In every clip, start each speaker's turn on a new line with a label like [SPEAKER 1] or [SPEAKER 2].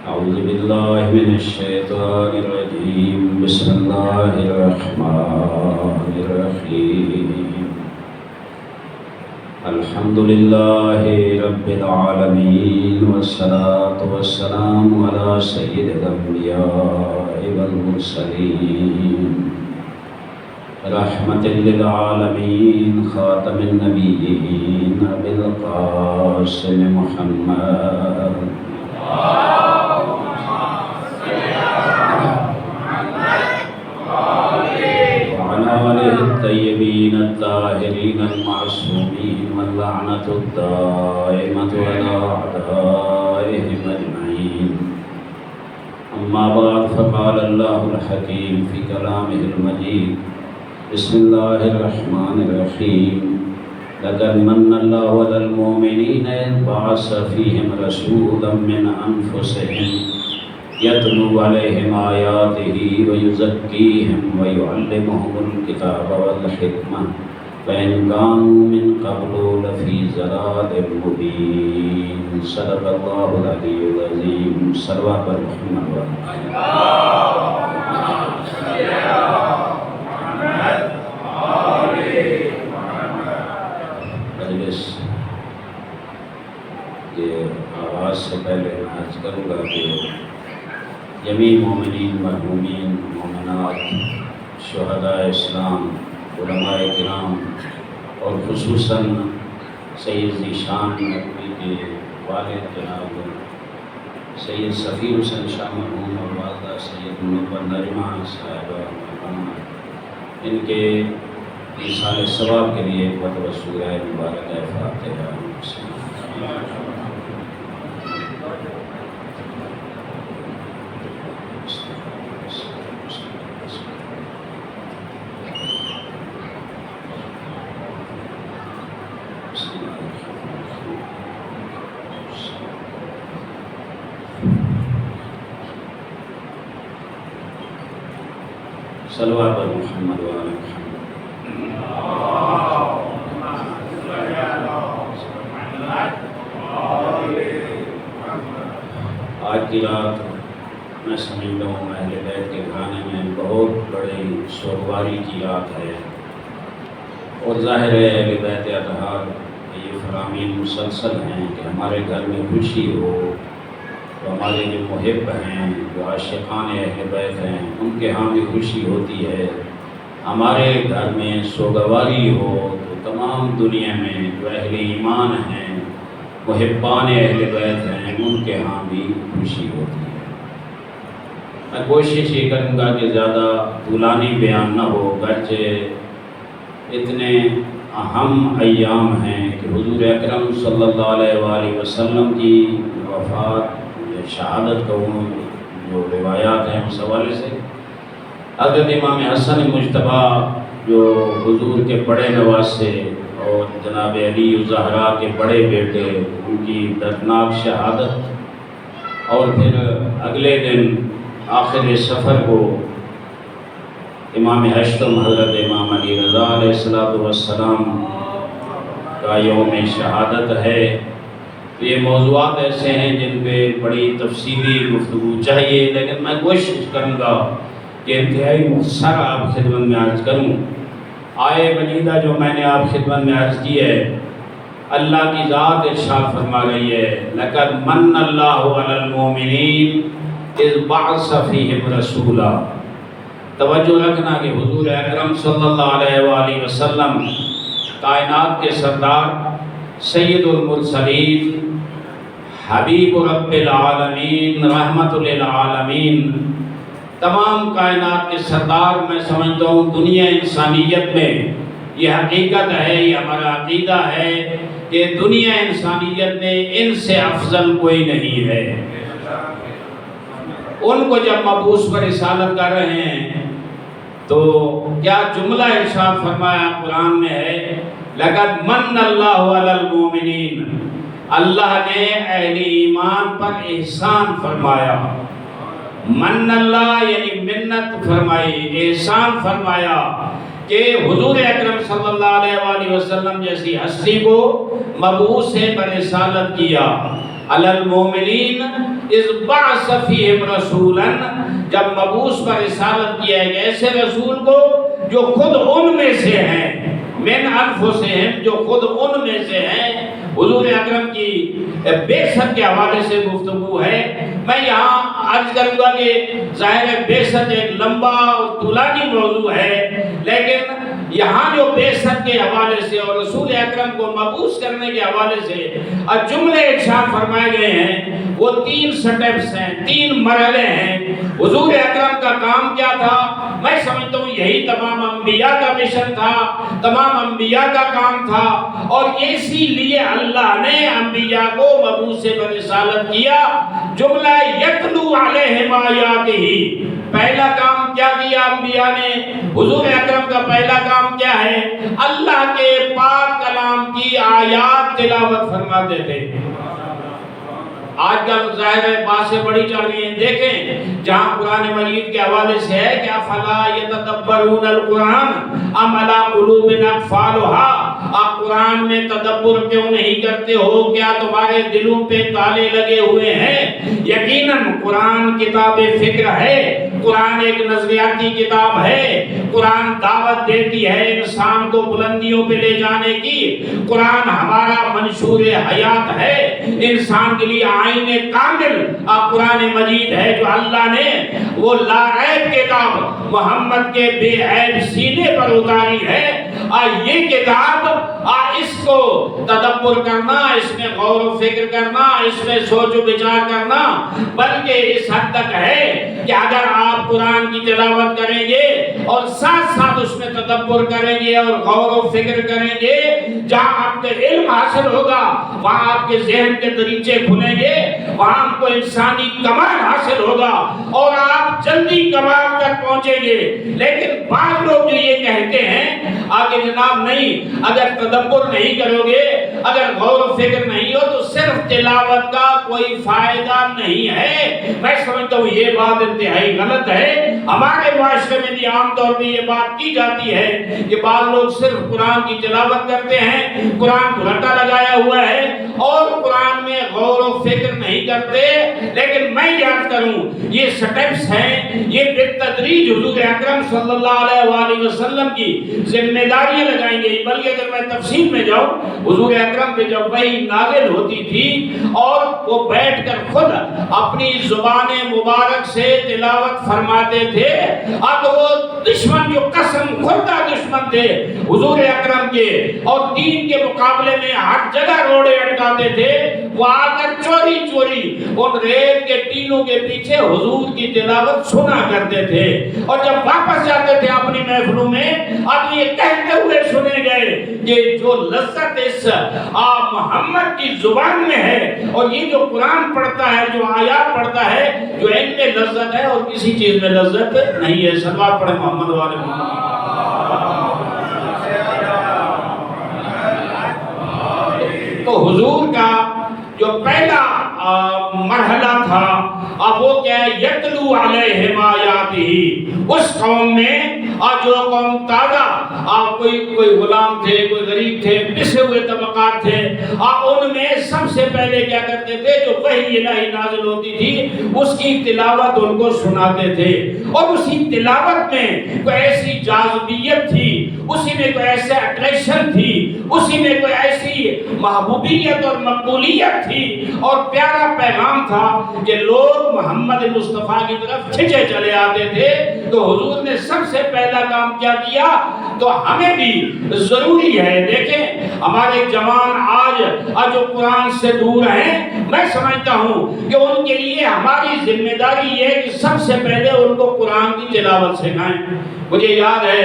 [SPEAKER 1] أعوذ بالله من الشيطان الرجيم بسم الله الرحمن الرحيم الحمد لله رب العالمين والصلاة والسلام على سيد الأنبياء والمرسلين رحمة للعالمين خاتم النبيين أبي القاسم محمد وعلى آله الطيبين الطاهرين المعصومين واللعنة الدائمة على أعدائهم أجمعين أما بعد فقال الله الحكيم في كلامه المجيد بسم الله الرحمن الرحيم لقد من الله على المؤمنين إذ بعث فيهم رسولا من أنفسهم يتلو عليهم آياته ويزكيهم ويعلمهم الكتاب والحكمة وإن كانوا من قبل لفي ضلال مبين صدق الله العلي العظيم صلوات محمد مجلس کے آغاز سے پہلے عرض کروں گا کہ جمیع مومنین مرحومین مومنات شہداء اسلام علماء کرام اور خصوصاً سید ذیشان نقوی کے والد جناب سید سفیر حسین شاہ مرحوم اور والدہ سید منور نرمہ صاحبہ مرحومہ ان کے ایصال ثواب کے لیے وسورہ مبارک فاتحہ صلوات محمد وعلى محمد. آج کی رات میں سمجھتا ہوں اہل بیت کے گھرانے میں بہت بڑی سوگواری کی رات ہے اور ظاہر ہے اہل بیت اطہار یہ فرامین مسلسل ہیں کہ ہمارے گھر میں خوشی ہو تو ہمارے جو محب ہیں جو عاشقان اہل بیت ہیں ان کے ہاں بھی خوشی ہوتی ہے، ہمارے گھر میں سوگواری ہو تو تمام دنیا میں جو اہل ایمان ہیں محبان اہل بیت ہیں ان کے ہاں بھی خوشی ہوتی ہے۔ میں کوشش یہ کروں گا کہ زیادہ طولانی بیان نہ ہو، گرچہ اتنے اہم ایام ہیں کہ حضور اکرم صلی اللہ علیہ وآلہ وسلم کی وفات شہادت کہوں جو روایات ہیں اس حوالے سے حضرت امام حسن مجتبیٰ جو حضور کے بڑے نواسے اور جناب علی الزہرا کے بڑے بیٹے ان کی دردناک شہادت، اور پھر اگلے دن آخر سفر کو امام ہشتم حضرت امام علی رضا علیہ السلام کا یوم شہادت ہے۔ یہ موضوعات ایسے ہیں جن پہ بڑی تفصیلی گفتگو چاہیے، لیکن میں کوشش کروں گا کہ انتہائی مختصر آپ خدمت میں عرض کروں۔ آیے مجیدہ جو میں نے آپ خدمت میں عرض کی ہے، اللہ کی ذات ارشاد فرما رہی ہے لَقَدْ مَنَّ اللَّهُ عَلَى الْمُؤْمِنِينَ إِذْ بَعَثَ فِيهِمْ رَسُولًا۔ توجہ رکھنا کہ حضور اکرم صلی اللہ علیہ وآلہ وسلم کائنات کے سردار، سید المرسلین، حبیب رب العالمین، رحمت للعالمین، تمام کائنات کے سردار، میں سمجھتا ہوں دنیا انسانیت میں یہ حقیقت ہے، یہ ہمارا عقیدہ ہے کہ دنیا انسانیت میں ان سے افضل کوئی نہیں ہے۔ ان کو جب مبعوث پر رسالت کر رہے ہیں تو کیا جملہ ارشاد فرمایا قرآن میں ہے لَقَدْ مَنَّ اللَّهُ عَلَى الْمُؤْمِنِينَ، اللہ نے اہل ایمان پر احسان فرمایا۔ من اللہ یعنی منت فرمائی، احسان فرمایا کہ حضور اکرم صلی اللہ علیہ وآلہ وسلم جیسی ہستی کو مبعوث پر رسالت کیا۔ علی المومنین اذ بعث فیہم رسولا، جب مبعوث پر رسالت کیا ہے ایسے رسول کو جو خود ان میں سے ہیں، من انفسہم، جو خود ان میں سے ہیں۔ حضور اکرم کی بعثت کے حوالے سے گفتگو ہے۔ میں یہاں عرض کروں گا کہ ظاہر ہے بعثت ایک لمبا اور طولانی موضوع ہے، لیکن یہاں جو بعثت کے حوالے سے اور رسول اکرم کو مبعوث کرنے کے حوالے سے جملے ارشاد فرمائے گئے ہیں، وہ 3 سٹیپس ہیں، 3 مرحلے ہیں۔ حضور اکرم کا کام کیا تھا؟ میں سمجھتا ہوں یہی تمام انبیاء کا مشن تھا، تمام انبیاء کا کام تھا، اور اسی لیے اللہ نے انبیاء کو مبعوث پر رسالت کیا۔ جملہ یتلو علیہم آیاتہ، پہلا کام کیا کیا انبیاء نے؟ حضور اکرم کا پہلا کام کیا ہے؟ اللہ کے پاک کلام کی آیات تلاوت فرماتے تھے۔ آج کل ظاہر ہے باتیں بڑی چل رہی ہیں، دیکھیں جہاں قرآن مجید کے حوالے سے ہے کہ افلا یتدبرون القرآن ام علی قلوب اقفالها، آپ قرآن میں تدبر کیوں نہیں کرتے ہو؟ کیا تمہارے دلوں پہ تالے لگے ہوئے ہیں؟ یقیناً قرآن کتاب فکر ہے، قرآن ایک نظریاتی کتاب ہے، قرآن دعوت دیتی ہے انسان کو بلندیوں پہ لے جانے کی، قرآن ہمارا منشور حیات ہے، انسان کے لیے آئین کامل قرآن مجید ہے جو اللہ نے وہ لا ریب کتاب محمد کے بے عیب سینے پر اتاری ہے۔ یہ کتاب اس کو تدبر کرنا، اس میں غور و فکر کرنا، اس میں سوچ و بچار کرنا، بلکہ اس حد تک ہے کہ اگر آپ قرآن کی تلاوت کریں گے اور ساتھ ساتھ اس میں تدبر کریں گے اور غور و فکر کریں گے، جہاں آپ کو علم حاصل ہوگا وہاں آپ کے ذہن کے دریچے کھلیں گے، وہاں آپ کو انسانی کمال حاصل ہوگا اور آپ جلدی کمال تک پہنچیں گے۔ لیکن بعض لوگ جو یہ کہتے ہیں آگے جناب نہیں، اگر تدبر نہیں کرو گے، اگر غور و فکر نہیں ہو تو صرف تلاوت کا کوئی فائدہ نہیں ہے۔ میں سمجھتا ہوں یہ بات انتہائی غلط ہے۔ ہمارے معاشرے میں بھی عام طور پہ یہ بات کی جاتی ہے کہ بعض لوگ صرف قرآن کی تلاوت کرتے ہیں، قرآن کو رٹا لگایا ہوا ہے اور قرآن میں غور و فکر نہیں کرتے۔ لیکن میں یاد کروں یہ سٹیپس ہیں، یہ بالتدریج حضور اکرم صلی اللہ علیہ وآلہ وسلم کی ذمہ داریاں لگائیں گے۔ بلکہ اگر میں تفصیل میں جاؤں، حضور اکرم پہ جب وحی نازل ہوتی تھی اور وہ بیٹھ کر خود اپنی زبان مبارک سے تلاوت فرماتے تھے، تو وہ دشمن جو قسم خوردہ دشمن تھے حضور اکرم کے اور دین کے مقابلے میں ہر جگہ روڑے اٹکاتے تھے، وہ آ کر چوری چوری ان ریت کے ٹینوں کے پیچھے حضور کی تلاوت سنا کرتے تھے، اور جب واپس جاتے تھے اپنی محفلوں میں اب یہ کہتے ہوئے سنے گئے کہ جو لذت اس محمد کی زبان میں ہے اور یہ جو قرآن پڑھتا ہے، جو آیات پڑھتا ہے، جو ان میں لذت ہے اور کسی چیز میں لذت نہیں ہے۔ صلوات پڑھیں محمد والے محمد۔ تو حضور کا جو پہلا مرحلہ تھا اب وہ کیا ہے؟ یتلو علیہم آیاتہ۔ اس قوم میں جو قوم تازہ کوئی غلام تھے، کوئی غریب تھے، پسے ہوئے طبقات تھے، ان میں سب سے پہلے کیا کرتے تھے؟ جو وحی الہی نازل ہوتی تھی اس کی تلاوت ان کو سناتے تھے، اور اسی تلاوت میں کوئی ایسی جاذبیت تھی، اسی میں کوئی ایسا اٹریکشن تھی، اسی میں کوئی ایسی محبوبیت اور مقبولیت تھی اور پیارا پیغام تھا کہ لوگ محمد مصطفیٰ کی طرف کھنچے چلے آتے تھے۔ تو حضور نے سب سے پہلا کام کیا کیا؟ تو ہمیں بھی ضروری ہے، دیکھیں ہمارے جوان آج جو قرآن سے دور ہیں، میں سمجھتا ہوں کہ ان کے لیے ہماری ذمہ داری یہ ہے کہ سب سے پہلے ان کو قرآن کی تلاوت سکھائیں۔ مجھے یاد ہے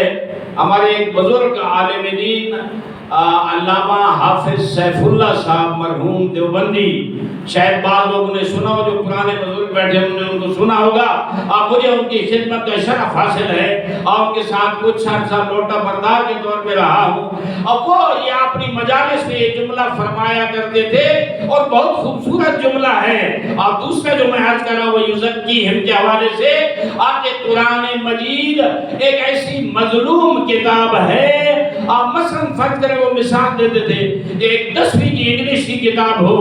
[SPEAKER 1] ہمارے ایک بزرگ عالم دین علامہ حافظ سیف اللہ صاحب مرحوم دیوبندی، شاید بعض لوگوں نے سنا ہو، جو پرانے بزرگ بیٹھے انہوں نے ان کو سنا ہوگا۔ مجھے ان کی خدمت کا شرف حاصل ہے اور ان کے ساتھ کچھ عرصہ لوٹا بردار کے طور پہ رہا ہوں، اور وہ یہ اپنی مجالس میں یہ جملہ فرمایا کرتے تھے اور بہت خوبصورت جملہ ہے۔ اور دوسرا جو میں عرض کر رہا ہوں وہ یزکیہم کے حوالے سے، آپ کے قرآن مجید ایک ایسی مظلوم کتاب ہے آپ مثلاً فرض کریں وہ مثال دیتے تھے کہ ایک 10ویں کی انگلش کی کتاب ہو،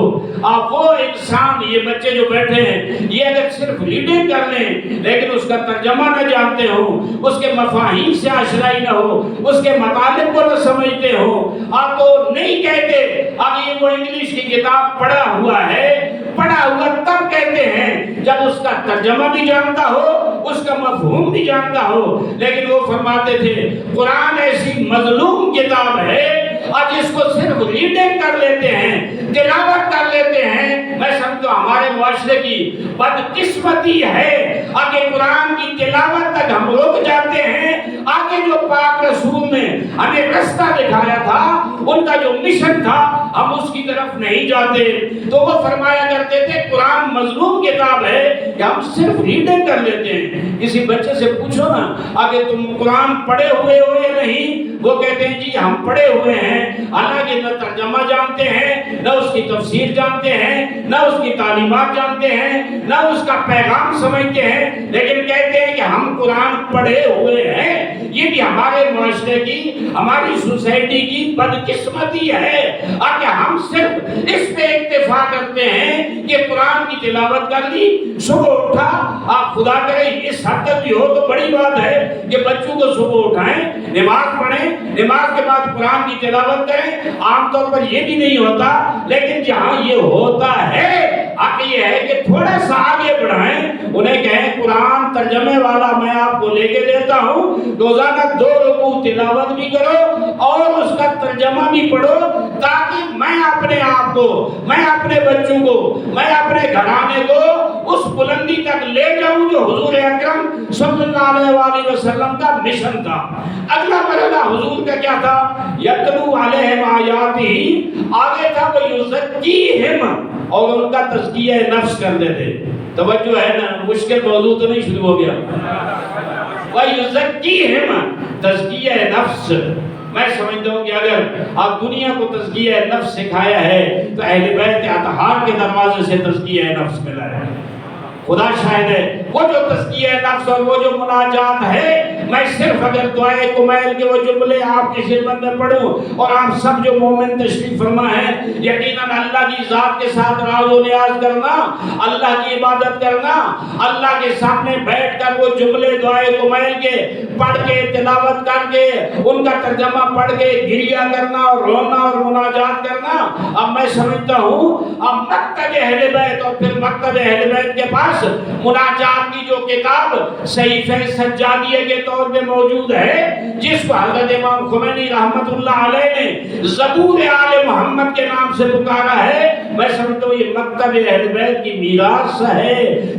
[SPEAKER 1] آپ وہ انسان یہ بچے جو بیٹھے ہیں یہ اگر صرف ریڈنگ کر لیں لیکن اس کا ترجمہ نہ جانتے ہوں، اس کے مفاہیم سے آشنائی نہ ہو، اس کے مطالب کو نہ سمجھتے ہوں، آپ تو نہیں کہتے اب یہ وہ انگلش کی کتاب پڑھا ہوا ہے، پڑھا ہوا تب کہتے ہیں جب اس کا ترجمہ بھی جانتا ہو، اس کا مفہوم بھی جانتا ہو۔ لیکن وہ فرماتے تھے قرآن ایسی مظلوم کتاب ہے اور جس کو صرف ریڈنگ کر لیتے ہیں، تلاوت کر لیتے ہیں، میں سمجھتا ہوں ہمارے معاشرے کی بدقسمتی ہے۔ آگے قرآن کی تلاوت تک ہم رک جاتے ہیں، آگے جو پاک رسول نے ہمیں رستہ دکھایا تھا، ان کا جو مشن تھا، ہم اس کی طرف نہیں جاتے۔ تو وہ فرمایا کرتے تھے قرآن مظلوم کتاب ہے کہ ہم صرف ریڈنگ کر لیتے ہیں۔ کسی بچے سے پوچھو نا آگے تم قرآن پڑھے ہوئے ہو یا نہیں، وہ کہتے ہیں جی ہم پڑھے ہوئے ہیں، حالانکہ نہ ترجمہ جانتے ہیں، نہ اس کی تفسیر جانتے ہیں، نہ اس کی تعلیمات جانتے ہیں، نہ اس کا پیغام سمجھتے ہیں، لیکن کہتے ہیں کہ ہم قرآن پڑھے ہوئے ہیں۔ یہ بھی ہمارے معاشرے کی، ہماری سوسائٹی کی بدقسمتی ہے کہ ہم صرف اس پہ اکتفا کرتے ہیں کہ قرآن کی تلاوت کر لی، صبح اٹھا، آپ خدا کرے اس حد تک بھی ہو تو بڑی بات ہے کہ بچوں کو صبح اٹھائیں، نماز پڑھیں، نماز کے بعد قرآن کی تلاوت کریں۔ عام طور پر یہ بھی نہیں ہوتا، لیکن جہاں یہ ہوتا ہے یہ ہے کہ تھوڑا سا آگے بڑھائیں، انہیں کہیں قرآن ترجمے والا میں آپ کو لے کے دیتا ہوں، روزانہ 2 رکوع تلاوت بھی کرو اور اس کا ترجمہ بھی پڑھو، تاکہ میں اپنے آپ کو، میں اپنے بچوں کو، میں اپنے گھرانے کو اس بلندی تک لے جاؤں جو حضور اکرم صلی اللہ علیہ وآلہ وسلم کا مشن تھا۔ اگلا مرحلہ حضور کا کیا تھا؟ یتلو علیہم آیاتہ، آگے تھا ویزکیہم، اور ان کا تزکیہ نفس کرتے تھے۔ توجہ ہے نا، مشکل موضوع تو نہیں شروع ہو گیا۔ وَيُزَكِّيهِمْ، تزکیہ نفس۔ میں سمجھتا ہوں کہ اگر آپ دنیا کو تزکیہ نفس سکھایا ہے تو اہل بیت اطہار کے دروازے سے تزکیہ نفس ملا ہے۔ خدا شاہد ہے، وہ جو تزکیہ نفس اور وہ جو مناجات ہے، میں صرف اگر دعائے کمیل کے وہ جملے آپ کی خدمت میں پڑھوں، اور آپ سب جو مومن تشریف فرما ہے، یقیناً اللہ کی ذات کے ساتھ راز و نیاز کرنا، اللہ کی عبادت کرنا، اللہ کے سامنے بیٹھ کر وہ جملے دعائے کمیل کے پڑھ کے تلاوت کر کے ان کا ترجمہ پڑھ کے گریہ کرنا اور رونا اور مناجات کرنا، اب میں سمجھتا ہوں اب مکتب اہل بیت اور پھر مکتب اہل بیت کے پاس مناجات کی جو کتاب صحیفہ سجادیہ کے طور پہ موجود ہے، جس کو حضرت امام خمینی رحمت اللہ علیہ نے زبور آل محمد کے نام سے پکارا ہے، میں سمجھتا ہوں یہ مکتب اہل بیت کی میراث ہے۔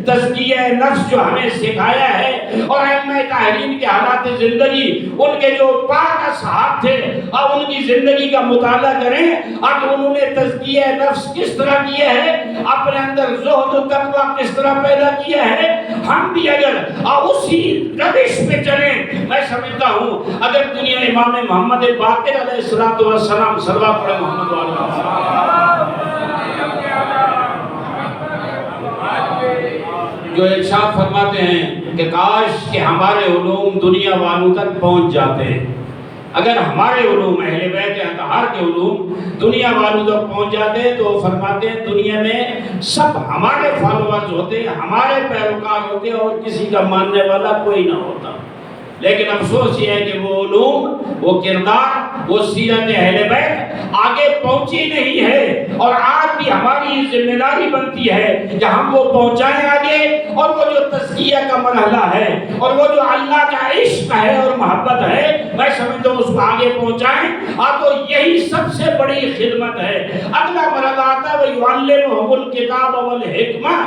[SPEAKER 1] تزکیہ نفس جو ہمیں سکھایا ہے، اور ائمہ تحریر کے حالات زندگی، ان کے جو پاک اصحاب تھے، اب ان کی زندگی کا مطالعہ کریں، اب انہوں نے تزکیہ نفس کس طرح کیا ہے، اپنے اندر زہد و تقوی کس طرح پیدا کیا ہے۔ ہم بھی اگر اسی روش پہ چلیں، میں سمجھتا ہوں اگر دنیا امام محمد باقر علیہ السلام صلوات پڑھے محمد جو ارشاد فرماتے ہیں کہ کاش کہ ہمارے علوم دنیا والوں تک پہنچ جاتے، اگر ہمارے علوم اہل بیت اطہار کے علوم دنیا والوں تک پہنچ جاتے تو فرماتے ہیں دنیا میں سب ہمارے فالوورز ہوتے، ہمارے پیروکار ہوتے اور کسی کا ماننے والا کوئی نہ ہوتا۔ لیکن افسوس یہ ہے کہ وہ علوم، وہ کردار، وہ سیرت اہل بیت آگے پہنچی نہیں ہے، اور آج بھی ہماری ذمہ داری بنتی ہے کہ ہم وہ پہنچائیں آگے، اور وہ جو تزکیہ کا مرحلہ ہے اور وہ جو اللہ کا عشق ہے اور محبت ہے، میں سمجھتا ہوں اس کو آگے پہنچائیں، تو یہی سب سے بڑی خدمت ہے۔ اگلا مرحلہ آتا ہے وَيُعَلِّمُهُمُ الْكِتَابَ وَالْحِکْمَةَ،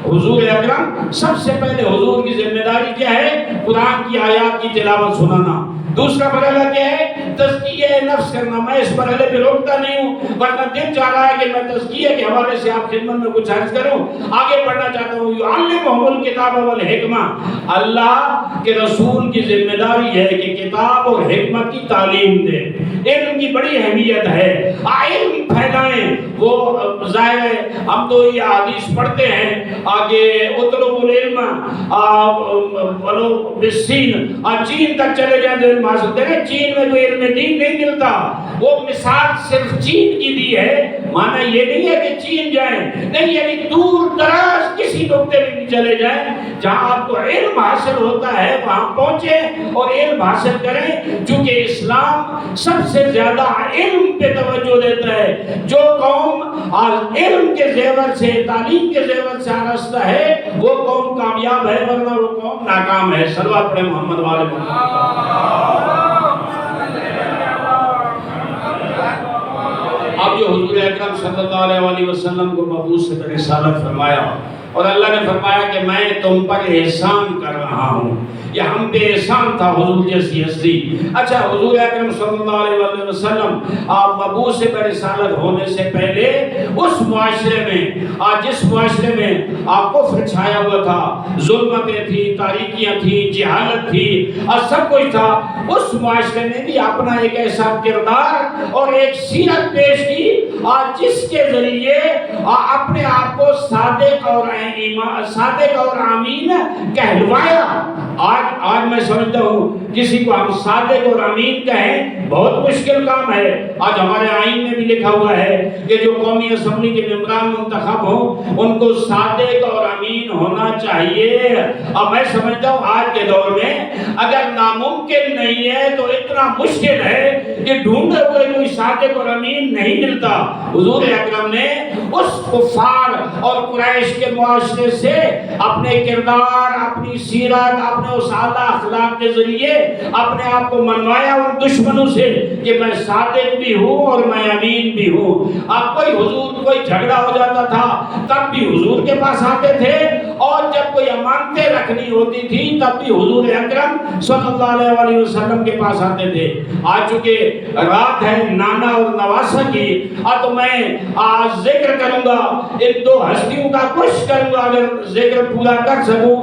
[SPEAKER 1] حضور اکرم سب سے پہلے حضور کی ذمہ داری کیا ہے؟ قرآن کی آیات کی تلاوت سنانا۔ دوسرا مرحلہ کیا ہے؟ تزکیہ نفس کرنا۔ میں اس مرحلے پہ روکتا نہیں ہوں، ورنہ دل چاہ رہا ہے کہ میں تزکیہ کے حوالے سے آپ خدمت میں کچھ عرض کروں، آگے بڑھنا چاہتا ہوں۔ یعلمہم الکتاب والحکمہ، اللہ کے رسول کی ذمہ داری ہے کہ کتاب اور حکمت کی تعلیم دے۔
[SPEAKER 2] علم کی بڑی اہمیت ہے، علم پھیلائیں۔ وہ ظاہر ہے ہم تو یہ حدیث پڑھتے ہیں آگے اطلب العلم ولو بالسین، چین تک چلے جائیں تو علم حاصل کریں۔ چین میں کوئی علم دین نہیں ملتا، وہ مثال صرف چین کی دی ہے، مانا یہ نہیں ہے کہ چین جائیں، نہیں، یعنی دور دراز کسی نقطے میں بھی چلے جائیں، جہاں آپ کو علم حاصل ہوتا ہے وہاں پہنچیں اور علم حاصل کریں، چونکہ اسلام سب سے زیادہ علم پہ توجہ دیتا ہے۔ جو قوم علم کے زیور سے، تعلیم کے زیور سے آراستہ ہے، وہ قوم کامیاب ہے، ورنہ وہ قوم ناکام ہے۔ صلوات پڑھیں محمد والے محمد۔ اب جو حضور اکرم صلی اللہ علیہ وسلم کو مبعوث سے رسالت فرمایا، اور اللہ نے فرمایا کہ میں تم پر احسان کر رہا ہوں، یہ ہم پہ احسان تھا حضور جیسی ہستی۔ اچھا، حضور اکرم صلی اللہ علیہ وسلم آپ مبعوث سے رسالت ہونے سے پہلے اس معاشرے میں، جس معاشرے میں آپ کفر چھایا ہوا تھا، ظلمتیں تھی، تاریکیاں تھی، جہالت تھی، اور سب کچھ تھا، اس معاشرے میں بھی اپنا ایک ایسا کردار اور ایک سیرت پیش کی جس کے ذریعے اپنے آپ کو صادق اور امین کہلوایا۔ آج میں سمجھتا ہوں کسی کو ہم صادق اور امین کہیں بہت مشکل کام ہے۔ آج ہمارے آئین میں بھی لکھا ہوا ہے کہ جو قومی اسمبلی کے ممبران منتخب ہوں ان کو صادق اور امین ہونا چاہیے۔ اب میں سمجھتا ہوں آج کے دور میں اگر ناممکن نہیں ہے تو اتنا مشکل ہے کہ ڈھونڈے ہوئے کوئی صادق اور امین نہیں ملتا۔ حضور اکرم نے اس کفار اور قریش کے معاشرے سے اپنے کردار، اپنی سیرت، اپنے اس اعلیٰ اخلاق کے ذریعے اپنے آپ کو منوایا ان دشمنوں سے کہ میں صادق بھی ہوں اور میں امین بھی ہوں۔ اب کوئی جھگڑا ہو جاتا تھا تب بھی حضور کے پاس آتے تھے، اور جب کوئی امانتیں رکھنی ہوتی تھی تب بھی حضور اکرم صلی اللہ علیہ وسلم کے پاس آتے تھے۔ آج چونکہ رات ہے نانا اور نواسا کی، تو میں ذکر کروں گا ان دو ہستیوں کا، کوشش کروں گا اگر ذکر پورا کر سکوں،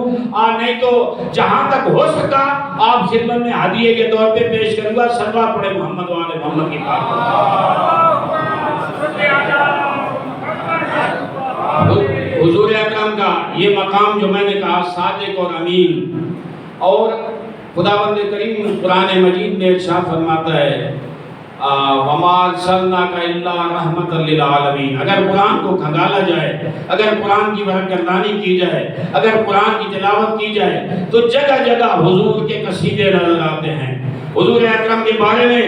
[SPEAKER 2] نہیں تو جہاں تک ہو سکا آپ خدمت میں ہدیے کے طور پہ پیش کروں گا۔ صلوات پڑھیں محمد والے محمد کی حضور اکرم کا یہ مقام جو میں نے کہا صادق اور امین، اور خداوند کریم قرآن مجید میں ارشاد فرماتا ہے وَمَا أَرْسَلْنَاكَ إِلَّا رَحْمَةً لِلْعَالَمِينَ۔ اگر قرآن کو کھنگالا جائے، اگر قرآن کی برگردانی کی جائے، اگر قرآن کی تلاوت کی جائے تو جگہ جگہ حضور کے قصیدے نظر آتے ہیں۔ حضور اکرم کے بارے میں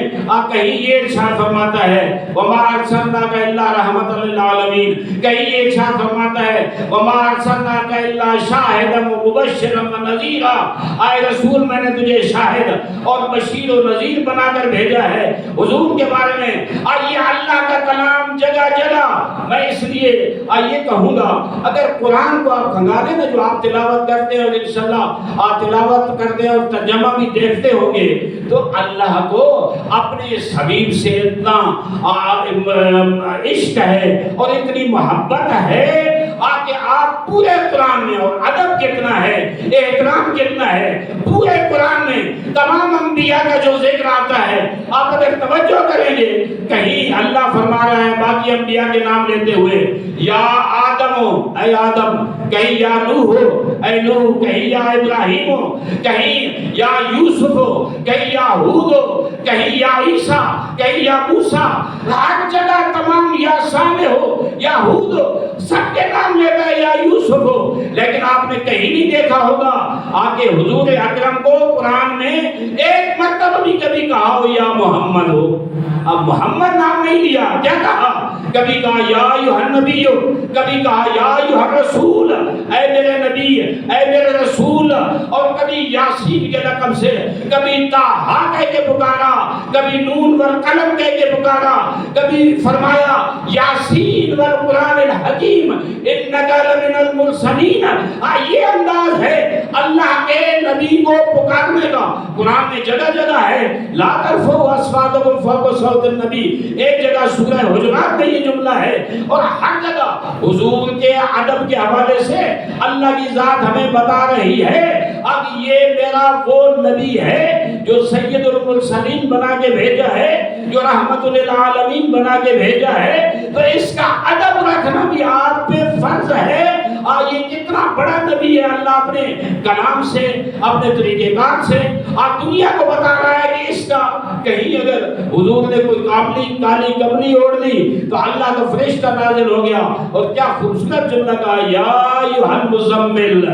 [SPEAKER 2] کہیں یہ ارشاد فرماتا ہے وَمَا أَرْسَلْنَاكَ إِلَّا رَحْمَةً لِلْعَالَمِينَ، کہیں یہ ارشاد فرماتا ہے وَمَا أَرْسَلْنَاكَ إِلَّا شَاهِدًا وَمُبَشِّرًا وَنَذِيرًا، اے رسول میں نے تجھے شاہد اور بشیر و نذیر بنا کر بھیجا ہے۔ حضور کے بارے میں یہ اللہ کا کلام جگہ جگہ، میں اس لیے یہ کہوں گا اگر قرآن کو آپ کھنگالیں نا جو آپ تلاوت کرتے ہیں، اور انشاءاللہ آپ تلاوت کرتے ہیں اور ترجمہ بھی دیکھتے ہوں گے، تو اللہ کو اپنے اس حبیب سے اتنا عشق ہے اور اتنی محبت ہے کہ آپ پورے قرآن میں، اور ادب کتنا ہے، احترام کتنا ہے، پورے قرآن میں تمام انبیاء کا جو ذکر آتا ہے آپ اگر توجہ کریں گے، کہیں اللہ فرما رہا ہے باقی انبیاء کے نام لیتے ہوئے یا آدم اے آدم، کہیں یا نوح اے نوح، کہیں یا ابراہیم، کہیں یا یوسف، کہیں یا ہود، کہیں یا عیسیٰ، کہیں یا موسیٰ، ہر جگہ تمام یا صالح ہو یا ہود، سب کے نام لیتا ہے یا یوسف ہو، لیکن آپ نے کہیں نہیں دیکھا ہوگا آگے حضور اکرم کو قرآن میں ایک مرتبہ بھی کبھی کہا ہو یا محمد ہو۔ اب محمد نام نہیں لیا، کیا کہا؟ کبھی کہا یا ایھا النبی، کبھی کہا یا ایھا الرسول، اے میرے نبی، اے میرے رسول، اور کبھی یاسین کے لقب سے، کبھی طٰہٰ کہہ کے پکارا، کبھی نون والقلم کہہ کے پکارا، کبھی فرمایا یاسین والقرآن الحکیم انک لمن المرسلین۔ یہ انداز ہے اللہ کے نبی کو پکارنے کا، قرآن میں جگہ جگہ ہے لا ترفعوا اصواتکم فوق صوت النبی، ایک جگہ سورہ حجرات میں یہ جملہ ہے، اور ہر جگہ حضور کے ادب کے حوالے سے اللہ کی ذات ہمیں بتا رہی ہے اب یہ میرا وہ نبی ہے جو سید المرسلین بنا کے بھیجا ہے، جو رحمت للعالمین بنا کے بھیجا ہے، تو اس کا ادب رکھنا بھی آپ پہ فرض ہے۔ یہ کتنا بڑا نبی ہے، اللہ اپنے کلام سے، اپنے طریقہ کار سے آپ دنیا کو بتا رہا ہے کہ اس کا کہیں اگر حضور نے کوئی کالی کملی اوڑھ لی تو اللہ کا فرشتہ نازل ہو گیا، اور کیا خوبصورت جملہ کہا، یا ایھا المزمل،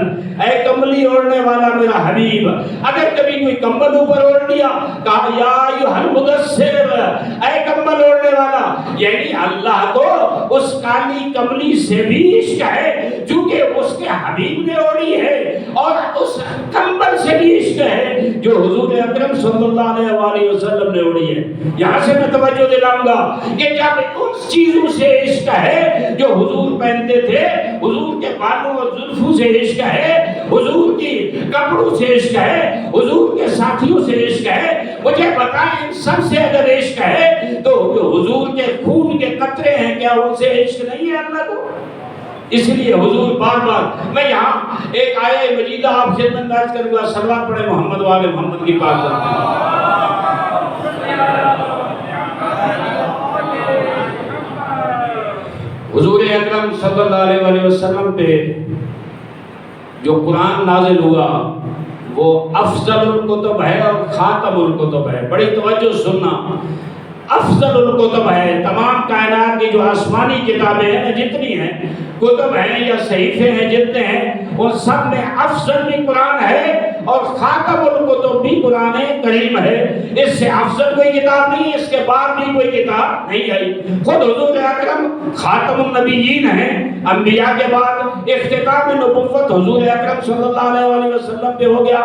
[SPEAKER 2] اے کملی اوڑھنے والا میرا حبیب۔ اگر کبھی کوئی کمبل اوپر اوڑھ لیا، کہا یا ایھا المدثر، اے کمبل اوڑھنے والا۔ یعنی اللہ کو اس کالی کملی سے بھی عشق ہے چونکہ اس کے حبیب نے اوڑھی ہے، اور اس کمبل سے بھی عشق ہے جو حضور اکرم صلی اللہ علیہ وآلہ وسلم نے اوڑھی ہے۔ یہاں سے میں توجہ دلاؤں گا کہ جب ان چیزوں سے عشق ہے جو حضور پہنتے تھے، حضور کے بالوں اور زلفوں سے عشق ہے، حضور کی کپڑوں سے عشق ہے، حضور کے ساتھیوں سے عشق ہے، مجھے بتائیں ان سب سے اگر عشق ہے تو جو حضور کے خون کے قطرے ہیں کیا ان سے عشق نہیں ہے اللہ کو؟ اس لیے حضور بار بار، میں یہاں ایک آیہ مجیدہ آپ خدمت میں عرض کروں گا، صلوات پڑھیں محمد والے محمد کی بات کرتے ہیں۔ حضور اکرم صلی اللہ علیہ وسلم پہ جو قرآن نازل ہوا وہ افضل الکتب ہے اور خاتم الکتب ہے۔ بڑی توجہ سننا، افضل الکتب ہے، تمام کائنات کی جو آسمانی کتابیں ہیں جتنی ہیں، کتب ہیں یا صحیفے ہیں جتنے ہیں، ان سب میں افضل بھی قرآن ہے اور خاتم الکتب بھی قرآن کریم ہے۔ اس سے افضل کوئی کتاب نہیں، اس کے بعد بھی کوئی کتاب نہیں آئی۔ خود حضور اکرم خاتم النبیین ہیں، انبیاء کے بعد اختتام نبوت حضور اکرم صلی اللہ علیہ وسلم پہ ہو گیا،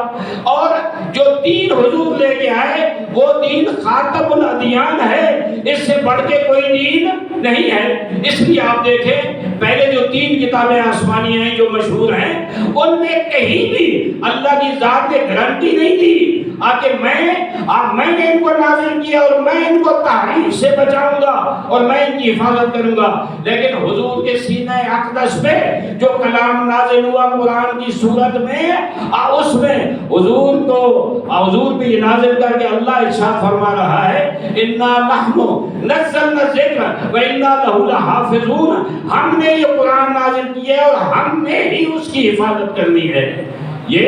[SPEAKER 2] اور جو دین حضور لے کے آئے وہ دین خاتم الادیان ہے، اس سے بڑھ کے کوئی دین نہیں ہے۔ اس لیے آپ دیکھیں پہلے جو 3 کتابیں آسمانی ہیں جو مشہور ہیں، ان میں کہیں بھی اللہ کی ذات نے گارنٹی نہیں دی کہ میں نے ان کو نازل کیا اور میں ان کو تحریف سے بچاؤں گا اور میں ان کی حفاظت کروں گا، لیکن حضور کے سینہ اقدس پہ جو کلام نازل ہوا قرآن کی صورت میں، اس میں حضور پہ یہ نازل کر کے اللہ ارشاد فرما رہا ہے، اِنَّا نَحْنُ نَزَّلْنَا الذِّكْرَ وَإِنَّا لَهُ لَحَافِظُونَ، ہم نے یہ قرآن نازل کیا ہے اور ہم نے ہی اس کی حفاظت کرنی ہے۔ یہ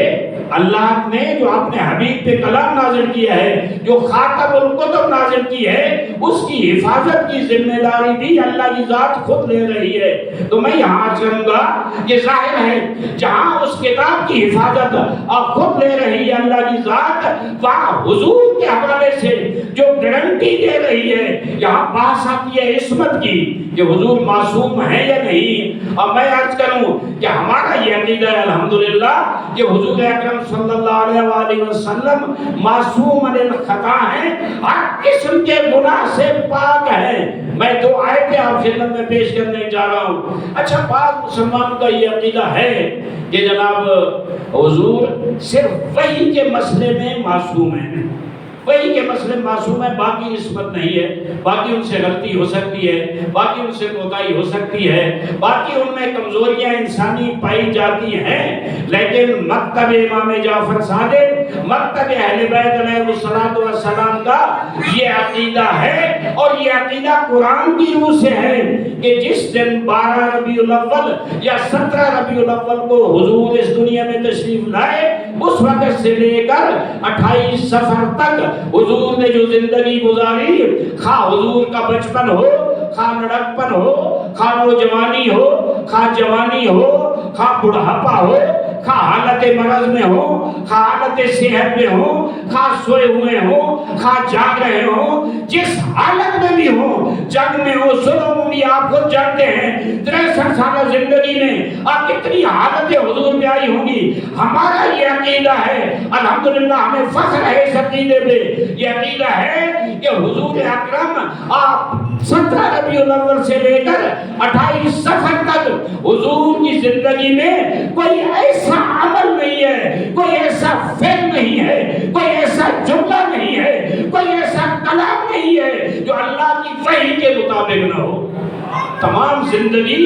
[SPEAKER 2] اللہ نے جو اپنے حبیب پہ کلام نازل کیا ہے، جو خاتم الکتب نازل کی ہے، اس کی حفاظت کی ذمہ داری بھی اللہ کی ذات خود لے رہی ہے۔ تو میں یہاں چاہوں گا کہ ظاہر ہے جہاں اس کتاب کی حفاظت خود لے رہی ہے اللہ کی ذات، وہاں حضور کے حوالے سے جو گارنٹی دے رہی ہے، یہاں بات آتی ہے عصمت کی کہ حضور معصوم ہے یا نہیں۔ اب میں عرض کروں کہ ہمارا یہ عقیدہ ہے الحمدللہ کہ حضور اکرم صلی اللہ علیہ وآلہ وسلم معصوم عن الخطا ہیں، ہر قسم کے گناہ سے پاک ہیں۔ میں 2 آیتیں آپ خدمت میں پیش کرنے جا رہا ہوں۔ اچھا، بعض مسلمانوں کا یہ عقیدہ ہے کہ جناب حضور صرف وحی کے مسئلے میں معصوم ہیں، وحی کے مسئلے معصوم ہے، باقی عصمت نہیں ہے، باقی ان سے غلطی ہو سکتی ہے، باقی ان سے کوتاہی ہو سکتی ہے، باقی ان میں کمزوریاں انسانی پائی جاتی ہیں، لیکن مکتب امام جعفر صادق، مکتب اہل بیت علیہ السلام کا یہ عقیدہ ہے، اور یہ عقیدہ قرآن کی روح سے ہے کہ جس دن 12 ربیع الاول یا 17 ربیع الاول کو حضور اس دنیا میں تشریف لائے، اس وقت سے لے کر 28 صفر تک حضور نے جو زندگی گزاری، خواہ حضور کا بچپن ہو، خواہ لڑکپن ہو، خواہ نوجوانی ہو، خواہ جوانی ہو، خواہ بڑھاپا ہو، خواہ حالت مرض میں ہو، خواہ حالت صحت میں ہو، خواہ سوئے ہوئے ہو، خواہ جاگ رہے ہو، جس حالت میں بھی ہو، جنگ میں ہو، ظلم بھی آپ خود جانتے ہیں 63 سالہ زندگی میں آپ کتنی حالتیں حضور میں آئی ہوں گی۔ ہمارا یہ عقیدہ ہے، الحمدللہ ہمیں فخر ہے اس عقیدے پہ، یہ عقیدہ ہے کہ حضور اکرم آپ 17 ربیع الاول سے لے کر 28 صفر تک حضور کی زندگی میں کوئی ایسا عمل نہیں ہے، کوئی ایسا فعل نہیں ہے، کوئی ایسا جملہ نہیں ہے، کوئی ایسا کلام نہیں ہے جو اللہ کی وحی کے مطابق نہ ہو۔ تمام زندگی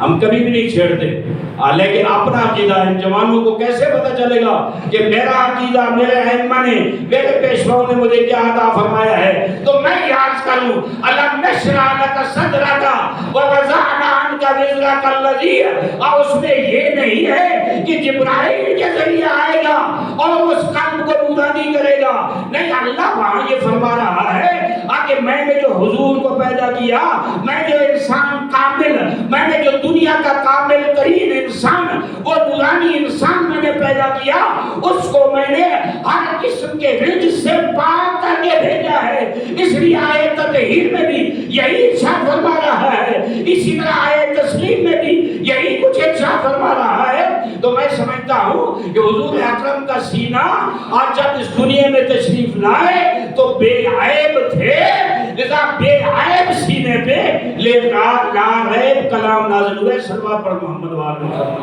[SPEAKER 2] ہم کبھی بھی نہیں چھیڑتے، لیکن اپنا عقیدہ ان جوانوں کو کیسے پتہ چلے گا کہ میرا عقیدہ میرے ائمہ نے، میرے پیشواؤں نے مجھے کیا عطا فرمایا ہے؟ تو میں یاد کروں الم نشرح لک صدرک ووضعنا عنک وزرک الذی، اور اس میں یہ نہیں ہے کہ جبرائیل کے ذریعے آئے گا اور اس قلب کو نورانی کرے گا، نہیں، اللہ وہاں یہ فرما رہا ہے کہ میں نے جو حضور کو پیدا کیا، میں جو انسان کامل، میں نے جو دنیا کا کامل ترین انسان، وہ نورانی انسان میں نے پیدا کیا، اس کو میں نے ہر قسم کے رجس سے پاک کر کے بھیجا ہے۔ اس لیے آیت تطہیر میں بھی یہی ارشاد فرما رہا ہے، اسی طرح آیت تسلیم میں بھی یہی کچھ ارشاد فرما رہا ہے۔ تو میں سمجھتا ہوں کہ حضور اکرم کا سینہ آج جب اس دنیا میں تشریف لائے تو بے عیب تھے، لذا بے عیب سینے پہ لا ریب کلام نازل ہوئے۔ صلوات پڑھ محمد وآلہ محمد۔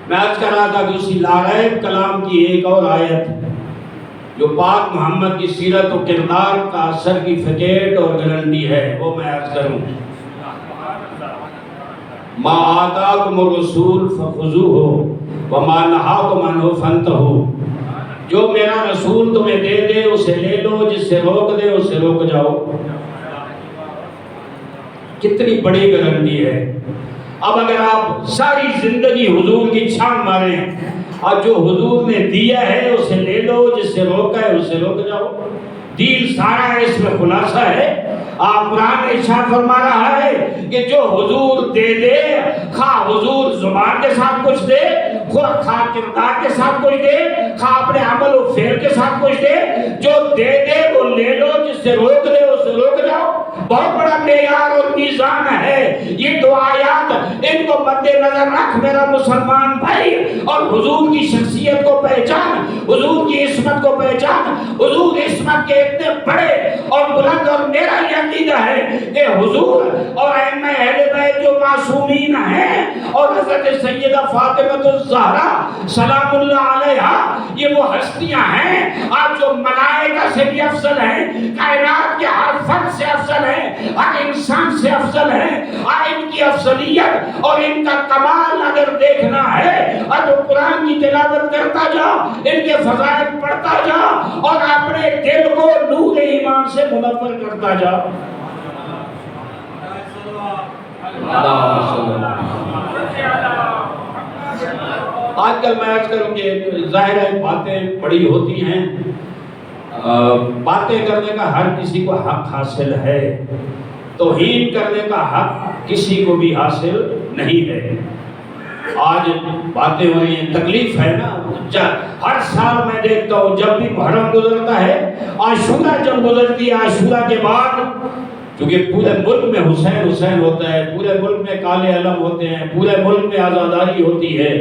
[SPEAKER 2] میں آج کہہ رہا تھا کہ اسی لا ریب کلام کی ایک اور آیت جو پاک محمد کی سیرت و کردار کا اثر کی فکیٹ اور گارنٹی ہے، وہ میں عرض کروں۔ ما آتاکم الرسول فخذوہ وما نہاکم عنہ فانتہوا، جو میرا رسول تمہیں دے دے اسے لے لو، جس سے روک دے اسے روک جاؤ۔ کتنی بڑی گارنٹی ہے۔ اب اگر آپ ساری زندگی حضور کی چھان ماریں اور جو حضور نے دیا ہے اسے لے لو، جس سے روکا ہے اسے روک جاؤ، دین سارا ہے، اس میں خلاصہ ہے۔ آپ قرآن ارشاد فرما رہا ہے کہ جو حضور دے دے، خواہ حضور زبان کے ساتھ کچھ دے، خواہ کردار کے ساتھ کچھ دے، خواہ اپنے عمل و فعل کے ساتھ کچھ دے، جو دے دے وہ لے لو، جس سے روک دے اسے روک جاؤ۔ بہت بڑا معیار اور میزان ہے یہ دو آیات، ان کو مد نظر رکھ میرا مسلمان بھائی، اور حضور کی شخصیت کو پہچان، حضور کی عصمت کو پہچان۔ حضور عصمت کے اتنے بڑے اور بلند، اور میرا یہ عقیدہ ہے کہ حضور اور ائمہ اہل بیت جو معصومین ہیں، اور حضرت سیدہ فاطمہ الزہرا سلام اللہ علیہا، یہ وہ ہستیاں ہیں آپ جو ملائکہ سے بھی افضل ہیں، کائنات کے ہر فرد سے افضل ہیں، ہر انسان سے افضل ہیں۔ ان کی افضلیت اور ان کا کمال اگر دیکھنا ہے اور تو قرآن کی تلاوت کرتا جا، ان کے فضائل پڑھتا جا، اور اپنے دل کو نور ایمان سے منور کرتا جا۔ آج کل میں عرض کروں کہ ظاہر ہے باتیں بڑی ہوتی ہیں، باتیں کرنے کا ہر کسی کو حق حاصل ہے، توہین کرنے کا حق کسی کو بھی حاصل نہیں ہے۔ آج باتیں ہو رہی ہیں، تکلیف ہے نا۔ ہر سال میں دیکھتا ہوں جب بھی محرم گزرتا ہے، عاشورہ جب گزرتی ہے، عاشورہ کے بعد کیونکہ پورے ملک میں حسین حسین ہوتا ہے، پورے ملک میں کالے علم ہوتے ہیں، پورے ملک میں آزاداری ہوتی ہے،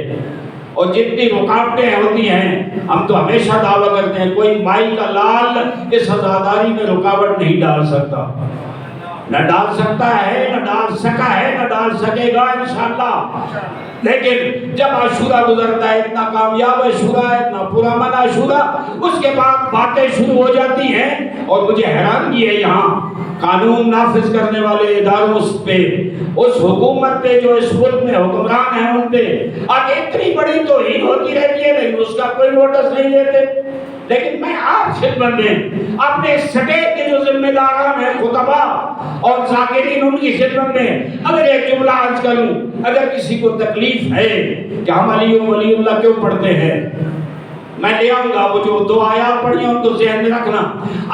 [SPEAKER 2] اور جتنی رکاوٹیں ہوتی ہیں، ہم تو ہمیشہ دعویٰ کرتے ہیں کوئی مائی کا لال اس آزاداری میں رکاوٹ نہیں ڈال سکتا، نہ ڈال سکتا ہے، نہ ڈال سکا ہے، نہ ڈال سکے گا انشاءاللہ۔ لیکن جب عاشورہ گزرتا ہے، اتنا کامیاب عاشورہ ہے، اتنا پرامن عاشورہ، اس کے بعد باتیں شروع ہو جاتی ہیں، اور مجھے حیرانگی ہے یہاں قانون نافذ کرنے والے اداروں پہ، اس حکومت پہ جو اس ملک میں حکمران ہیں ان پہ آج اتنی بڑی توہین ہوتی رہتی ہے، لیکن اس کا کوئی نوٹس نہیں لیتے۔ لیکن میں آپ خدمت میں اپنے سٹیٹ کے جو ذمہ داران ہیں، خطبہ اور ذاکرین، ان کی خدمت میں اگر ایک جملہ عرض کروں، اگر کسی کو تکلیف ہے کہ ہم علی و ولی اللہ کیوں پڑھتے ہیں، میں لے آؤں گا وہ جو دو آیات پڑھی ہیں ان کو ذہن میں رکھنا۔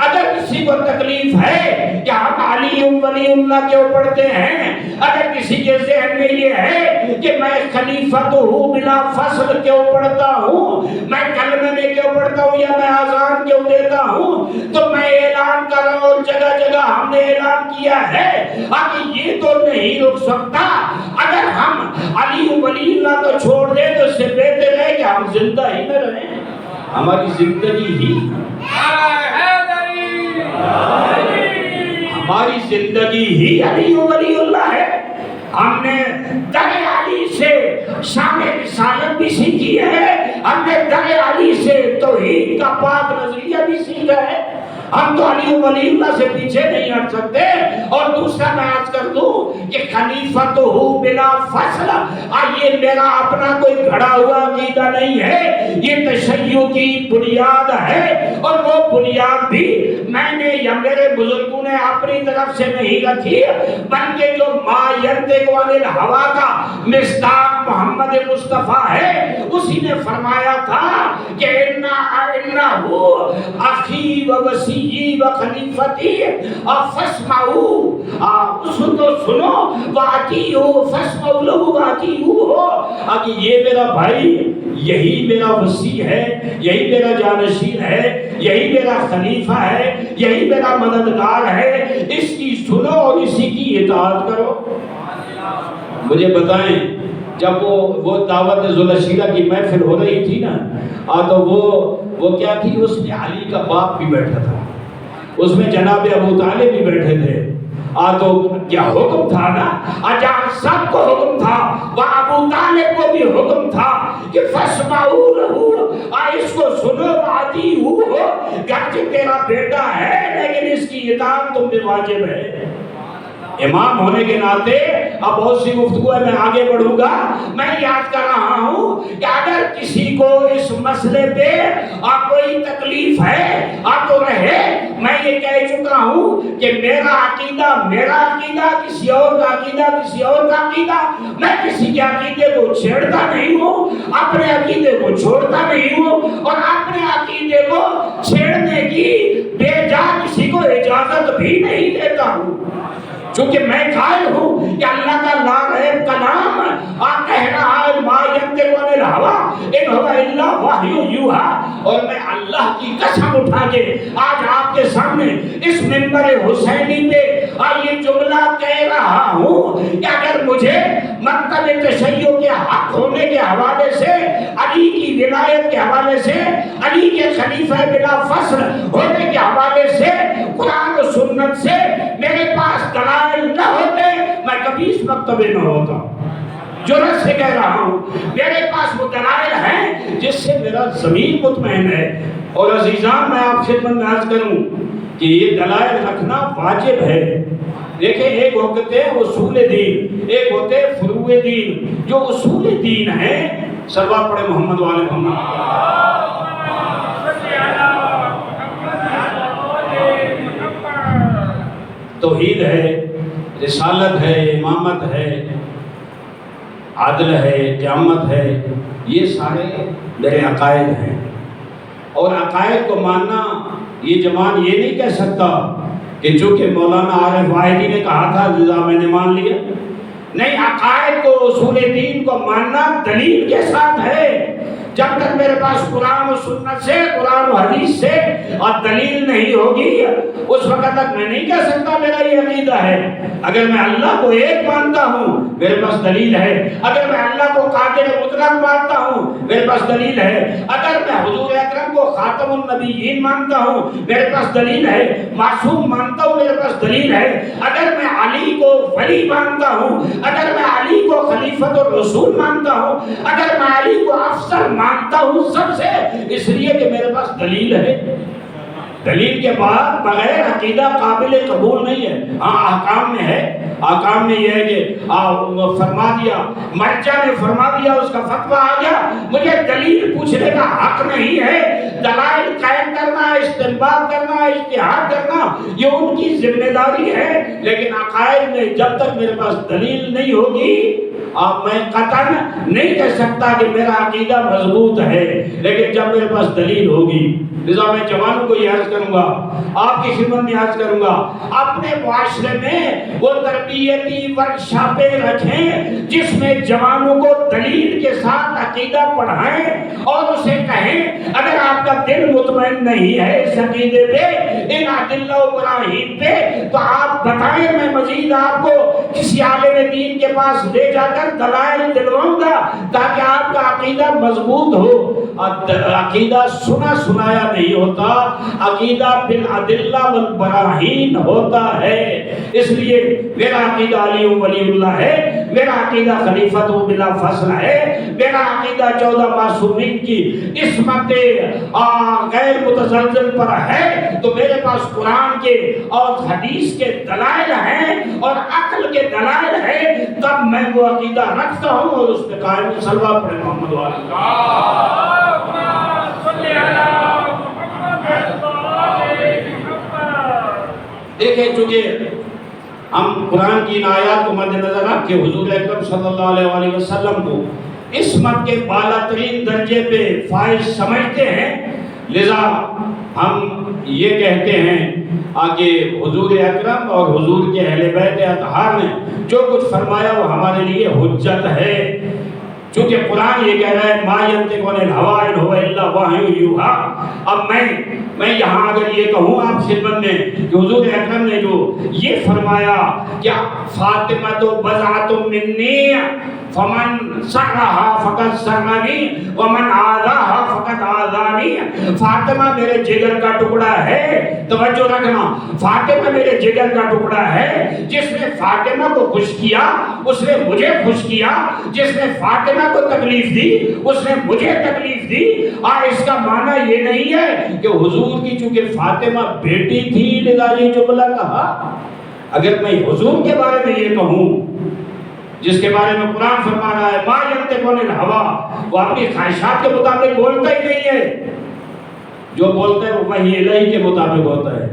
[SPEAKER 2] اگر کسی کو تکلیف ہے کہ ہم علی ولی اللہ کیوں پڑھتے ہیں، اگر کسی کے ذہن میں یہ ہے کہ میں خلیفۃ ہوں بلا فصل کیوں پڑھتا ہوں، میں کلمے میں کیوں پڑھتا ہوں، یا میں اذان کیوں دیتا ہوں، تو میں اعلان کر رہا ہوں، جگہ جگہ ہم نے اعلان کیا ہے کہ یہ تو نہیں رک سکتا۔ اگر ہم علی ولی اللہ کو چھوڑ دیں تو اس سے بہتر ہے کہ ہم زندہ ہی میں رہیں، ہماری زندگی ہی ہماری زندگی ہی علی و ولی اللہ ہے۔ ہم نے در علی سے شان رسالت بھی سیکھی ہے، ہم نے در علی سے توحید کا پاک نظریہ بھی سیکھا ہے۔ ہم تو علی ولی اللہ سے پیچھے نہیں ہٹ سکتے. اور دوسرا میں عرض کر دوں کہ خلیفۃ ہو بلا فصل، یہ میرا اپنا کوئی گھڑا ہوا عقیدہ نہیں ہے، یہ تشیع کی بنیاد ہے. اور وہ بنیاد بھی میں نے یا میرے بزرگوں نے اپنی طرف سے نہیں رکھی، بلکہ جو ما ینطق عن الہویٰ کا مصداق محمد مصطفیٰ ہے، اسی نے فرمایا تھا کہ انہو اخی و وصی و خلیفتی فاسمعوا، تو سنو، واطیعوا فاسمعوا لہ واطیعوہ، کہ یہ میرا بھائی، یہی میرا وصی ہے، یہی میرا جانشین ہے، یہی میرا خلیفہ ہے، یہی میرا مددگار ہے، اس کی سنو اور اسی کی اطاعت کرو. مجھے بتائیں جب وہ دعوت ذوالشیرہ کی محفل ہو رہی تھی نا، تو وہ کیا تھی، اس میں علی کا باپ بھی بیٹھا تھا، اس میں جناب ابو طالب بھی بیٹھے تھے. تو کیا حکم تھا نا، جہاں سب کو حکم تھا، وہ ابو طالب کو بھی حکم تھا کہ فاسمعوا لہ، اس کو سنو، واطیعوہ، گرچہ تیرا بیٹا ہے لیکن اس کی اطاعت تم پہ واجب ہے. امام ہونے کے ناطے اب بہت سی گفتگو ہے، میں آگے بڑھوں گا. میں یاد کر رہا ہوں کہ اگر کسی کو اس مسئلے پہ کوئی تکلیف ہے تو رہے. میں یہ کہہ چکا ہوں کہ میرا عقیدہ کسی اور کا عقیدہ کسی اور کا عقیدہ، میں کسی کے عقیدے کو چھیڑتا نہیں ہوں، اپنے عقیدے کو چھوڑتا نہیں ہوں، اور اپنے عقیدے کو چھیڑنے کی بے جا کسی کو اجازت بھی نہیں دیتا ہوں. چونکہ میں قائل ہوں کہ اللہ کا لا ریب کلام کہہ رہا ہے ما ینطق عن الہویٰ ان هو الا وحی یوحی. اور میں اللہ کی قسم اٹھا کے آج آپ کے سامنے اس منبر حسینی پہ یہ جملہ کہہ رہا ہوں کہ اگر مجھے مکتب تشیع کے حق ہونے کے حوالے سے، علی کی ولایت کے حوالے سے، علی کے خلیفہ بلا فصل ہونے کے حوالے سے، قرآن و سنت سے میرے پاس دلائل نہ ہوتے، میں کبھی اس مکتبے نہ ہوتا. جرأت سے کہہ رہا ہوں میرے پاس وہ دلائل ہیں جس سے میرا ضمیر مطمئن ہے. اور عزیزان، میں آپ خدمت میں عرض کروں کہ یہ دلائل رکھنا واجب ہے. دیکھیں، ایک ہوتے ہیں اصول دین، ایک ہوتے ہیں فروع دین. جو اصول دین ہیں، صلوات پڑھے محمد والے محمد. توحید ہے، رسالت ہے، امامت ہے، عدل ہے، قیامت ہے، یہ سارے میرے عقائد ہیں. اور عقائد کو ماننا، یہ زبان یہ نہیں کہہ سکتا کہ چونکہ مولانا عارف واحدی نے کہا تھا لذا میں نے مان لیا. نہیں، عقائد کو، اصول دین کو ماننا دلیل کے ساتھ ہے. جب تک میرے پاس قرآن و سنت سے، قرآن و حدیث سے اور دلیل نہیں ہوگی، اس وقت تک میں نہیں کہہ سکتا میرا یہ عقیدہ ہے. اگر میں اللہ کو ایک مانتا ہوں، میرے پاس دلیل ہے. اگر میں اللہ کو قادر مطلق مانتا ہوں، میرے پاس دلیل ہے. اگر میں حضور اکرم کو خاتم النبیین مانتا ہوں، میرے پاس دلیل ہے. معصوم مانتا ہوں، میرے پاس دلیل ہے. اگر میں علی کو ولی مانتا ہوں، اگر میں علی کو خلیفۃ الرسول مانتا ہوں، اگر میں علی کو افضل مانتا ہوں سب سے، اس لیے کہ میرے پاس دلیل ہے. دلیل کے بعد بغیر عقیدہ قابل قبول نہیں ہے. ہاں، احکام میں ہے. احکام میں یہ ہے کہ فرما دیا، مرجع نے فرما دیا، اس کا فتویٰ آ گیا. مجھے دلیل پوچھنے کا حق نہیں ہے. دلائل قائم کرنا، استنباط کرنا، اجتہاد کرنا، یہ ان کی ذمہ داری ہے. لیکن عقائد میں جب تک میرے پاس دلیل نہیں ہوگی، میں قطعاً نہیں کہہ سکتا کہ میرا عقیدہ مضبوط ہے. لیکن جب میرے پاس دلیل ہوگی، لذا میں جوانوں کو یہ عرض کروں گا، آپ کی خدمت میں عرض کروں گا، اپنے معاشرے میں وہ تربیتی ورکشاپیں رکھیں جس میں جوانوں کو دلیل کے ساتھ عقیدہ پڑھائیں اور اسے کہیں اگر آپ کا دل مطمئن نہیں ہے اس عقیدے پہ، ان ادلہ و براہین پہ، تو آپ بتائیں، میں مزید آپ کو کسی عالم دین کے پاس لے جا کر دلائل دلواؤں گا تاکہ آپ کا عقیدہ مضبوط ہو. عقیدہ سنا سنایا نہیں ہوتا، عقیدہ بالادلہ والبراہین ہوتا ہے. اس لیے میرا عقیدہ علی ولی اللہ ہے. میرا عقیدہ خلیفۃ بلا فصل ہے، میرا عقیدہ 14 معصومین کی عصمت غیر متزلزل پر ہے، تو میرے پاس قرآن کے اور حدیث کے دلائل ہیں اور عقل کے دلائل ہیں، تب میں وہ عقیدہ رکھتا ہوں اور اس پہ قائم ہوں۔ صلوات پڑھیں محمد والی۔ دیکھیں چونکہ ہم قرآن کی ان آیات کو مد نظر رکھ کے حضور اکرم صلی اللہ علیہ وسلم کو عصمت کے بالا ترین درجے پہ فائز سمجھتے ہیں، لذا ہم یہ کہتے ہیں کہ حضور اکرم اور حضور کے اہل بیت اطہار نے جو کچھ فرمایا وہ ہمارے لیے حجت ہے، چونکہ قرآن یہ کہہ رہا ہے ما ینطق عن الہوی ان ہو الا وحی یوحی۔ اب میں یہاں اگر یہ کہوں آپ خدمت میں کہ حضور اکرم نے جو یہ فرمایا کہ فاطمہ تو بضعۃ منی فمن سرہا فقد سرنی ومن آذاہا فقد آذانی، فاطمہ میرے جگر کا ٹکڑا ہے، توجہ رکھنا، فاطمہ میرے جگر کا ٹکڑا ہے، جس نے فاطمہ کو خوش کیا اس نے مجھے خوش کیا، جس نے فاطمہ کو تکلیف دی اس نے مجھے تکلیف دی۔ اس کا معنی یہ نہیں ہے کہ حضور کی چونکہ فاطمہ بیٹی تھی لذا یہ جملہ کہا۔ اگر میں حضور کے بارے میں یہ کہوں جس کے بارے میں قرآن فرما رہا ہے ما ینطق عن الہوی، وہ اپنی خواہشات کے مطابق بولتا ہی نہیں ہے، جو بولتا ہے وہ وحی الہی کے مطابق ہوتا ہے۔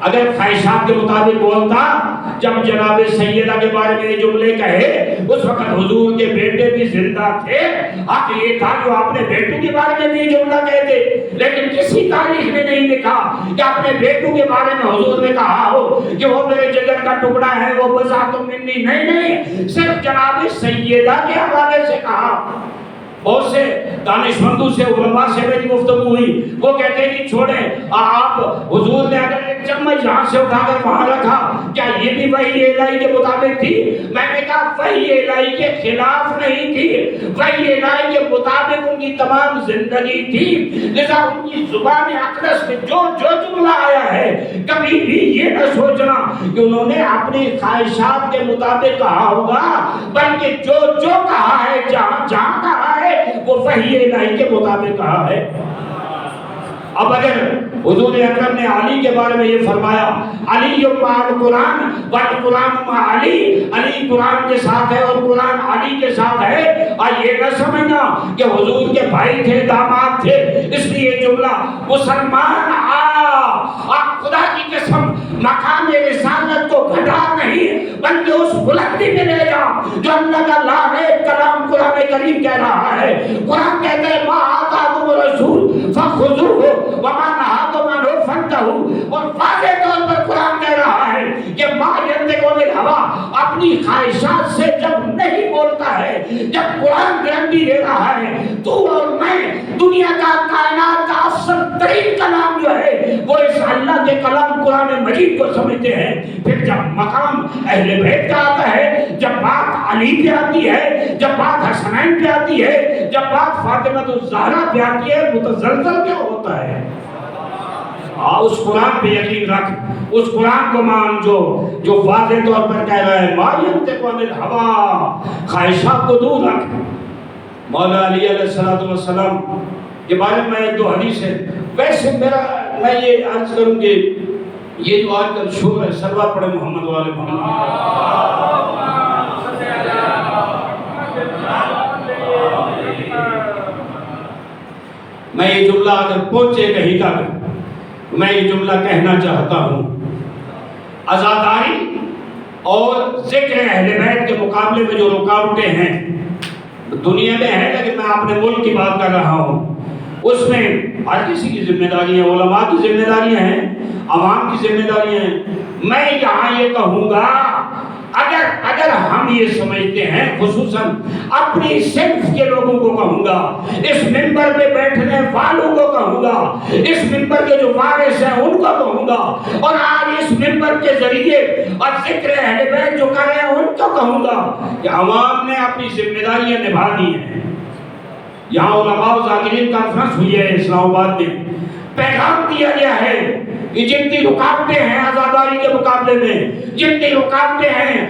[SPEAKER 2] اگر خواہشات کے مطابق بولتا، جب جناب سیدہ کے بارے میں یہ جملے کہے اس وقت حضور کے بیٹے بھی زندہ تھے، حق یہ تھا جو اپنے بیٹوں کے بارے میں بھی یہ جملہ کہتے، لیکن کسی تاریخ نے نہیں لکھا کہ اپنے بیٹوں کے بارے میں حضور نے کہا ہو کہ وہ میرے جگر کا ٹکڑا ہے، وہ بضعۃ منی، نہیں، صرف جناب سیدہ کے حوالے سے کہا۔ بہت سے دانشمندوں سے علماء سے میری گفتگو ہوئی، وہ کہتے ہیں کہ چھوڑیں آپ حضور نے اگر ایک چمچ یہاں سے اٹھا کر وہاں رکھا کیا یہ بھی وحی الہی کے مطابق تھی؟ میں نے کہا وحی الہی کے خلاف نہیں تھی، وحی الہی کے مطابق ان کی تمام زندگی تھی، لذا ان کی زبان اقدس میں جو جملہ آیا ہے کبھی بھی یہ نہ سوچنا کہ انہوں نے اپنی خواہشات کے مطابق کہا ہوگا، بلکہ جو کہا ہے جہاں کہا ہے وہ وحی الہی کے مطابق کہا ہے۔ اب اگر حضور اکرم نے علی کے بارے میں یہ فرمایا علی مع القرآن والقرآن مع علی، علی قرآن کے ساتھ ہے اور قرآن علی کے ساتھ ہے، اور یہ نہ سمجھنا کہ حضور کے بھائی تھے، داماد تھے، اس لیے یہ جملہ مسلمان خدا کی قسم مقام رسالت کو گھٹا نہیں بلکہ اس بلندی میں لے جا جو اللہ کا لا کلام قرآن کریم کہہ رہا ہے۔ قرآن کہتا ہے ما آتاکم الرسول فخذوہ وما نہاکم عنہ فانتہوا، اور واضح طور پر قرآن کہہ رہا ہے کہ ما ینطق عن الہوی اپنی خواہشات سے جب نہیں بولتا ہے، جب قرآن گارنٹی دے رہا ہے تو اور میں دنیا کا کائنات کا افضل ترین کلام جو ہے وہ اس اللہ کے کلام قرآن مجید کو سمجھتے ہیں۔ پھر جب مقام اہل بیت کا آتا ہے، جب بات علی پہ آتی ہے، جب بات حسنین پہ آتی ہے، جب بات فاطمہ الزہرا پہ آتی ہے، متزلزل کیوں ہوتا ہے؟ اس قرآن پہ یقین رکھ، اس قرآن کو مان جو واضح طور پر کہہ رہا ہے ما ینطق عن الہوی، خواہشات کو دور رکھ۔ مولا علی علیہ السلام کے بارے میں ایک دو حدیث ہے، ویسے میں یہ عرض کروں کہ یہ جو آج کل شور ہے، صلوات پڑھے محمد والے محمد۔ میں یہ جملہ اگر پہنچے کہیں تک میں یہ جملہ کہنا چاہتا ہوں، عزاداری اور ذکر اہل بیت کے مقابلے میں جو رکاوٹیں ہیں دنیا میں ہیں، لیکن میں اپنے ملک کی بات کر رہا ہوں، اس میں ہر کسی کی ذمہ داریاں، علماء کی ذمہ داریاں ہیں، عوام کی ذمہ داریاں ہیں۔ میں یہاں یہ کہوں گا اگر ہم یہ سمجھتے ہیں، خصوصاً اپنی صنف کے لوگوں کو کہوں گا، اس منبر پہ بیٹھنے والوں کو کہوں گا، اس منبر کے جو وارث ہیں ان کو کہوں گا، اور آج اس منبر کے ذریعے اور ذکر اہل بیت جو کر رہے ہیں ان کو کہوں گا کہ عوام نے اپنی ذمہ داریاں نبھا دی ہیں۔ یہاں علماء و ذاکرین کانفرنس ہوئی ہے اسلام آباد میں، پیغام دیا گیا ہے کہ جتنی رکاوٹیں ہیں عزاداری کے مقابلے میں، جتنی رکاوٹیں ہیں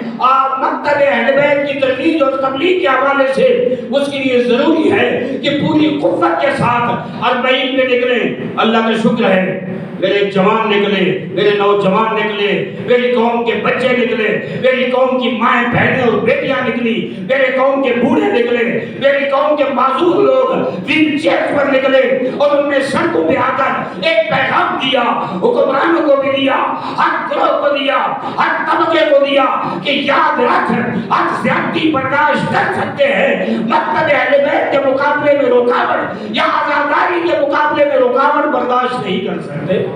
[SPEAKER 2] مکتب اہل بیت کی ترویج اور تبلیغ کے حوالے سے، اس کے لیے ضروری ہے کہ پوری قوت کے ساتھ 40 میں نکلیں۔ اللہ کا شکر ہے میرے جوان نکلے، میرے نوجوان نکلے، میری قوم کے بچے نکلے، میری قوم کی مائیں بہنیں اور بیٹیاں نکلی، میرے قوم کے بوڑھے نکلے، میری قوم کے معذور لوگ ویل چیئر پر نکلے، اور انہوں نے سڑکوں پہ آ کر ایک پیغام دیا، حکمرانوں کو بھی دیا، ہر گروہ کو دیا، ہر طبقے کو دیا کہ یاد رکھ ہر زیادتی برداشت کر سکتے ہیں، مکتب اہل بیت کے مقابلے میں رکاوٹ یا عزاداری کے مقابلے میں رکاوٹ برداشت نہیں کر سکتے۔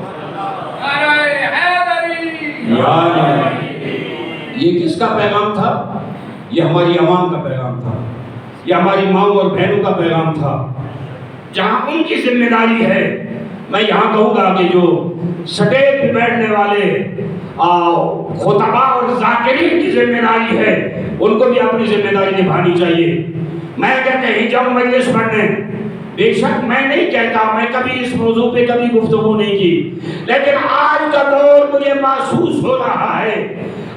[SPEAKER 2] یہ کس کا پیغام تھا؟ یہ ہماری عوام کا پیغام تھا، یہ ہماری ماؤں اور بہنوں کا پیغام تھا۔ جہاں ان کی ذمہ داری ہے، میں یہاں کہوں گا کہ جو سٹیج پہ بیٹھنے والے خطبہ اور ذاکرین کی ذمہ داری ہے، ان کو بھی اپنی ذمہ داری نبھانی چاہیے۔ میں اگر کہیں جاؤں مجلس پڑھنے، بے شک میں نہیں کہتا، میں کبھی اس موضوع پہ کبھی گفتگو نہیں کی، لیکن آج کا دور مجھے محسوس ہو رہا ہے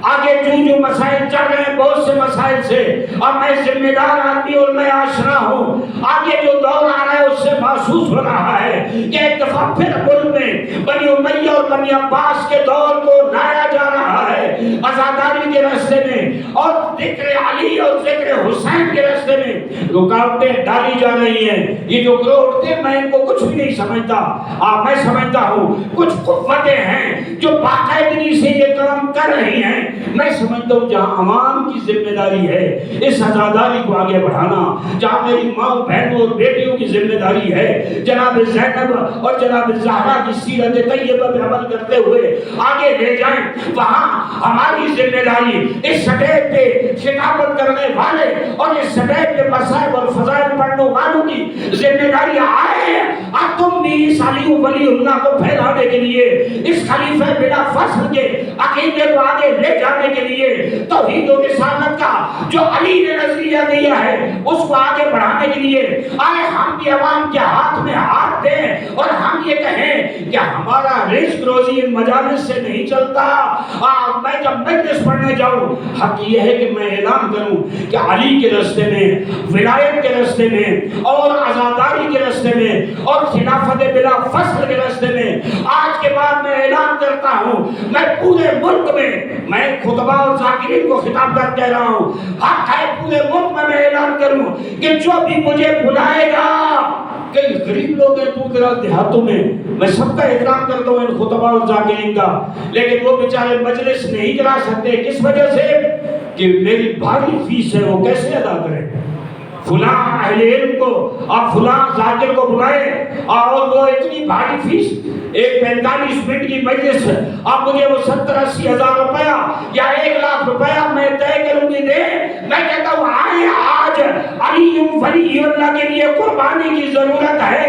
[SPEAKER 2] آگے جو مسائل چل رہے ہیں، بہت سے مسائل سے، اور میں ذمہ دار آدمی اور میں آشنا ہوں، آگے جو دور آ رہا ہے اس سے محسوس ہو رہا ہے کہ ایک دفعہ پھر ملک میں بنی امیہ اور بنی عباس کے دور کو لایا جا رہا ہے، عزاداری کے راستے میں اور ذکر علی اور ذکر حسین کے راستے میں رکاوٹیں ڈالی جا رہی ہیں۔ یہ جو گروہ اٹھتے ہیں، میں ان کو کچھ بھی نہیں سمجھتا، میں سمجھتا ہوں کچھ قوتیں ہیں جو باقاعدگی سے یہ کام کر رہی ہیں۔ میں سمجھتا ہوں جہاں عوام کی ذمہ داری ہے اس عزاداری کو آگے بڑھانا، جہاں میری ماں بہنوں اور بیٹیوں کی ذمہ داری ہے جناب زینب اور جناب زہرا کی سیرت طیبہ پہ عمل کرتے ہوئے آگے لے جائیں، وہاں ہماری ذمہ داری اس سٹیج پہ خطابت کرنے والے اور اس سٹیج پہ مصائب اور فضائل پڑھنے والوں کی ذمہ داری آئے اور تم بھی اس علی ولی اللہ کو پھیلانے کے لیے، اس خلیفہ بلا فصل کے عقیدے کو آگے لے جانے کے لیے، توحید و رسالت کا جو علی نے نظریہ دیا ہے اس کو آگے بڑھانے کے لیے آئے ہم بھی عوام کے ہاتھ میں ہاتھ دیں اور ہم یہ کہیں کہ ہمارا رزق روزی ان مجالس سے نہیں چلتا۔ میں جب مجلس پڑھنے جاؤں، حق یہ ہے کہ میں اعلان کروں کہ علی کے راستے میں، ولایت کے راستے میں اور عزاداری کے راستے میں اور خلافت بلا فصل کے راستے میں آج کے بعد میں اعلان کرتا ہوں، میں پورے ملک میں خطبہ اور ذاکرین کو خطاب کر کہہ رہا ہوں، حق ہے پورے ملک میں اعلان کروں کہ جو بھی مجھے بلائے گا، کئی غریب لوگ ہیں دور دراز دیہاتوں میں سب کا احترام کرتا ہوں ان خطبہ اور ذاکرین کا، لیکن وہ بیچارے مجلس نہیں کرا سکتے، کس وجہ سے کہ میری بھاری فیس ہے، وہ کیسے ادا کریں؟ فلاں اہل علم کو اور فلاں ذاکر کو بلائے اور وہ اتنی بھاری فیس، ایک 45 منٹ کی مجلس، اب مجھے وہ 70-80 ہزار روپیہ یا 1 لاکھ روپیہ میں طے کروں گی دے، میں کہتا ہوں آئے آج علی ولی اللہ کے لیے قربانی کی ضرورت ہے،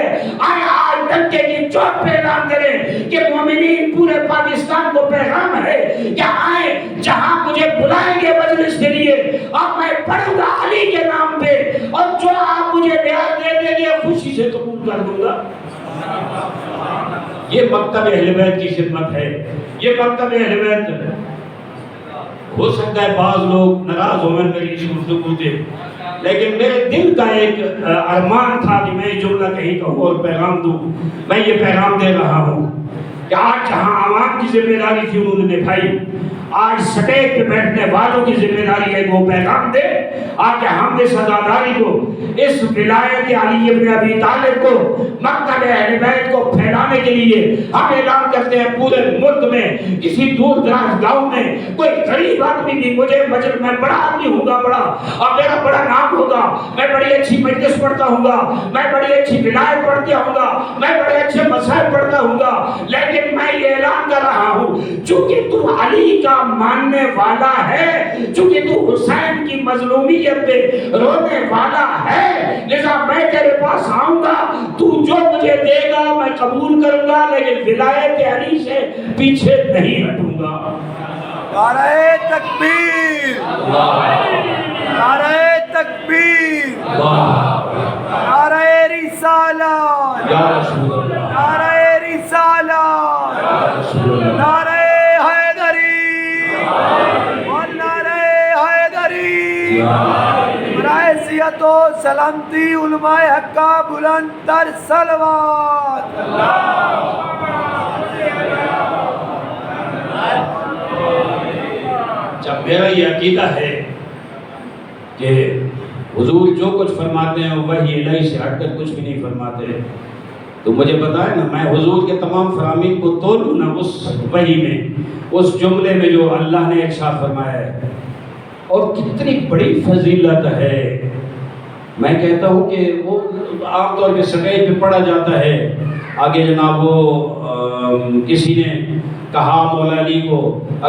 [SPEAKER 2] آئے آج ڈنکے کی چوٹ پہ اعلان کریں کہ مومنین پورے پاکستان کو پیغام ہے کہ آئے جہاں مجھے بلائیں گے مجلس کے لیے، اب میں پڑھوں گا علی کے نام پہ، اور جو آپ مجھے بیان دے دیں گے خوشی سے قبول کر دوں گا۔ یہ مکتب اہل بیت کی خدمت ہے، یہ مکتب اہل بیت۔ ہو سکتا ہے بعض لوگ ناراض ہوئے میری اس گفتگو سے، لیکن میرے دل کا ایک ارمان تھا کہ میں جملہ کہیں کہوں اور پیغام دوں۔ میں یہ پیغام دے رہا ہوں کہ آج جہاں عوام کی ذمہ داری تھی انہوں نے نبھائی، آج سٹیج پہ بیٹھنے والوں کی ذمہ داری ہے کہ وہ پیغام دے آج ہم اس عزاداری کو، اس ولایت علی ابن ابی طالب کو، مکتب اہل بیت کو پھیلانے کے لیے ہم اعلان کرتے ہیں پورے ملک میں کسی دور دراز گاؤں میں کوئی غریب آدمی بھی، مجھے مجلس میں بڑا آدمی ہوں گا، بڑا اور میرا بڑا نام ہوگا، میں بڑی اچھی مجلس پڑھتا ہوں گا، میں بڑی اچھی ولایت پڑھتا ہوں گا، میں بڑے اچھے مسائل پڑھتا ہوں گا، لیکن میں یہ اعلان کر رہا ہوں چونکہ تو علی کا ماننے والا ہے، چونکہ تو حسین کی مظلومیت پہ رونے والا ہے، لذا میں تیرے پاس آؤں گا، تو جو مجھے دے گا میں قبول کروں گا، لیکن ولایت علی سے پیچھے نہیں ہٹوں گا۔
[SPEAKER 3] نعرہ تکبیر، نعرہ تکبیر، نعرہ رسالت، نعرہ رسالت، برائے صحت و سلامتی علماء حق کا بلند تر صلوات.
[SPEAKER 2] جب میرا یہ عقیدہ ہے کہ حضور جو کچھ فرماتے ہیں وہی الہی سے ہٹ کر کچھ بھی نہیں فرماتے، تو مجھے بتائیں نا، میں حضور کے تمام فرامین کو تولوں نا اس وحی میں، اس جملے میں جو اللہ نے ارشاد فرمایا ہے. اور کتنی بڑی فضیلت ہے. میں کہتا ہوں کہ وہ عام طور پہ سٹیج پہ پڑھا جاتا ہے، آگے جناب وہ کسی نے کہا مولا علی کو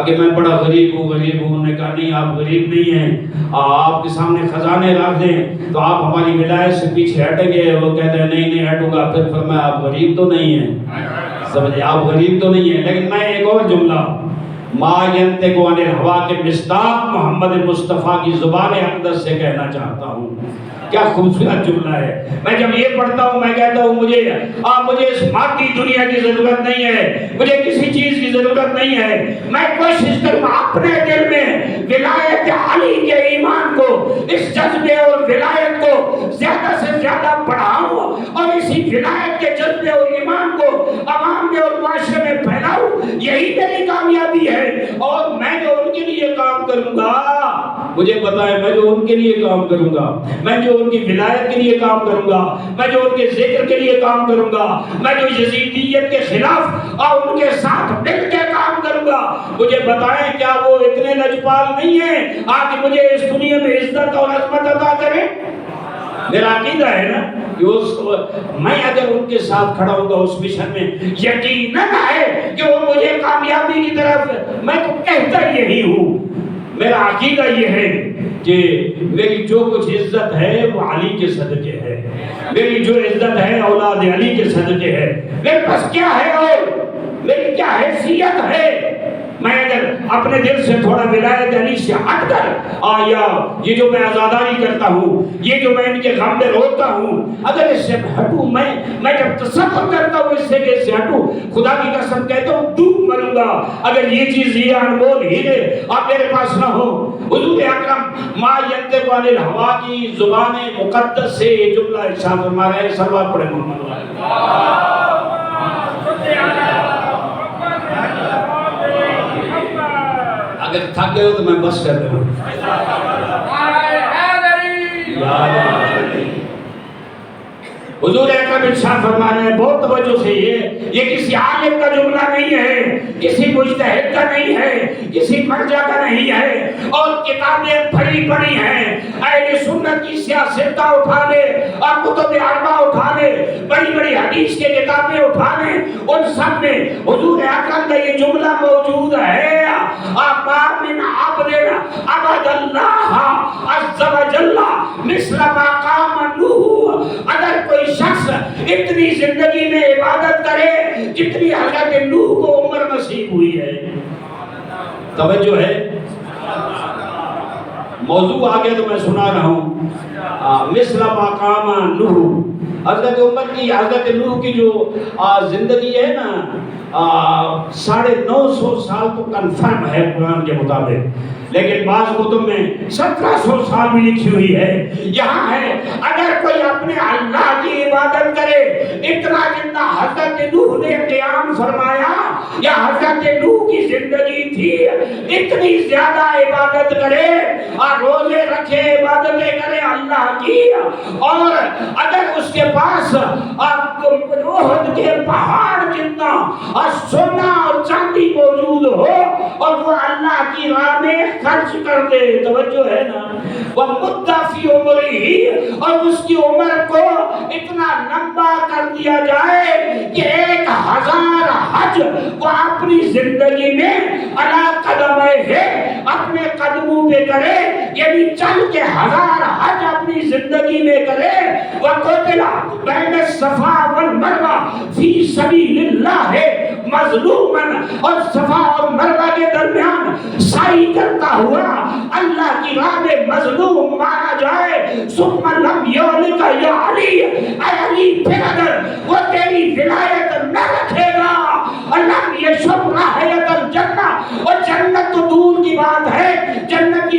[SPEAKER 2] کہ میں بڑا غریب ہوں. انہوں نے کہا نہیں، آپ غریب نہیں ہیں، آپ کے سامنے خزانے رکھ دیں تو آپ ہماری ولایت سے پیچھے ہٹیں گے. وہ کہتے ہیں نہیں ہٹوں گا. پھر فرمایا آپ غریب تو نہیں ہیں، سمجھے، آپ غریب تو نہیں ہیں. لیکن میں ایک اور جملہ ما ینطق عن الہوا کے مصداق محمد مصطفیٰ کی زبان اقدس سے کہنا چاہتا ہوں. کیا خوبصورت جملہ ہے. میں جب یہ پڑھتا ہوں میں کہتا ہوں مجھے اس مادی دنیا کی ضرورت نہیں ہے، مجھے کسی چیز کی ضرورت نہیں ہے. میں کوشش کروں اپنے دل میں ولایت علی کے ایمان کو، اس جذبے اور ولایت کو زیادہ سے زیادہ بڑھاؤں اور اسی ولایت کے جذبے اور ایمان کو عوام میں اور معاشرے میں پھیلاؤں. یہی میری کامیابی ہے. اور میں جو ان کے لیے کام کروں گا، مجھے پتا ہے میں جو ان کے لیے کام کروں گا، میں جو ان کی ولایت کے لیے کام کروں گا، میں جو ان کے ذکر کے لیے کام کروں گا، میں جو یزیدیت کے خلاف اور ان کے ساتھ مل کے کام کروں گا، مجھے بتائیں کیا وہ اتنے لجپال نہیں ہیں آج مجھے اس دنیا میں عزت اور عظمت عطا کریں؟ میرا عقیدہ ہے نا کہ میں اگر ان کے ساتھ کھڑا ہوں گا اس مشن میں، یقیناً ہے کہ وہ مجھے کامیابی کی طرف، میں تو کہتا یہی ہوں. میرا عقیدہ یہ ہے کہ میری جو کچھ عزت ہے وہ علی کے صدقے ہے. میری جو عزت ہے اولاد علی کے صدقے ہے. میرے پاس کیا ہے اور میری کیا حیثیت ہے؟ میں اگر اپنے دل سے تھوڑا ولایت علی سے ہٹ کر یا یہ جو میں عزاداری کرتا ہوں، یہ جو میں ان کے غم میں روتا ہوں، اگر اس سے ہٹوں، میں جب تصور کرتا ہوں اس سے کہ اس سے ہٹوں، خدا کی قسم کہتا ہوں ڈوب مروں گا اگر یہ چیز، یہ انمول ہیرے آپ میرے پاس نہ ہو. حضور اکرم ما ینطق عن الہوا کی زبان مقدس سے یہ جملہ ارشاد فرما رہے ہیں. صلوات پڑھیں محمد. اگر تھک گئے ہو تو میں بس کر دوں. حضور اکرم ارشاد فرما رہے ہیں بہت توجہ سے، یہ کسی عالم کا جملہ نہیں ہے، کسی مجتہد کا نہیں ہے، کسی مرجع کا نہیں ہے. اور کتابیں بھری پڑی ہیں، اہل سنت کی سیاست اٹھا لے اور کتب اربعہ اٹھا لے، بڑی بڑی حدیث کے کتابیں اٹھا لیں، ان سب میں حضور اکرم کا یہ جملہ موجود ہے. ما من عبد عبد اللہ عز وجل مثل ما قام نوح. اگر کوئی شخص اتنی زندگی میں عبادت کرے جتنی حضرت نوح کو عمر نصیب ہوئی ہے. توجہ ہے، موضوع آگے تو میں سنا رہا ہوں. مثل ما قام نوح، حضرت نوح کی جو زندگی ہے نا 950 سال تو کنفرم ہے قرآن کے مطابق، لیکن بعض کتب میں 1700 سال بھی لکھی ہوئی ہے. یہاں ہے اگر کوئی اپنے اللہ کی عبادت کرے اتنا جتنا حضرت نوح نے قیام فرمایا یا حضرت نوح کی زندگی تھی اتنی زیادہ عبادت کرے اور روزے رکھے، عبادتیں کرے اللہ کی، اور اگر اس کے پاس احد کے پہاڑ جتنا سونا اور چاندی موجود ہو اور وہ اللہ کی راہ میں خرچ کر دے، توجہ ہے نا، وہ مدافی عمری ہی، اور اس کی عمر کو اتنا لمبا کر دیا جائے کہ 1000 حج وہ اپنی زندگی میں علی قدمے ہے اپنے قدموں پہ کرے، یعنی چل کے 1000 حج اپنی زندگی میں کرے. وَقُتِلَ بَيْنَ الصَّفَا وَالْمَرْوَةِ فِي سَبِيلِ اللَّهِ مظلوماً، اور صفا اور مروہ کے درمیان سعی کرتا ہوا اللہ کی راہ میں مظلوم مارا جائے. ثُمَّ لَمْ يَوْلِكَ يَا عَلِي، اے علی پھر اگر وہ تیری ولایت نہ رکھے گا اللہ یشرب رائحۃ الجنہ، اور جنت تو دور کی بات ہے، جنت کی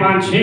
[SPEAKER 2] 5-6,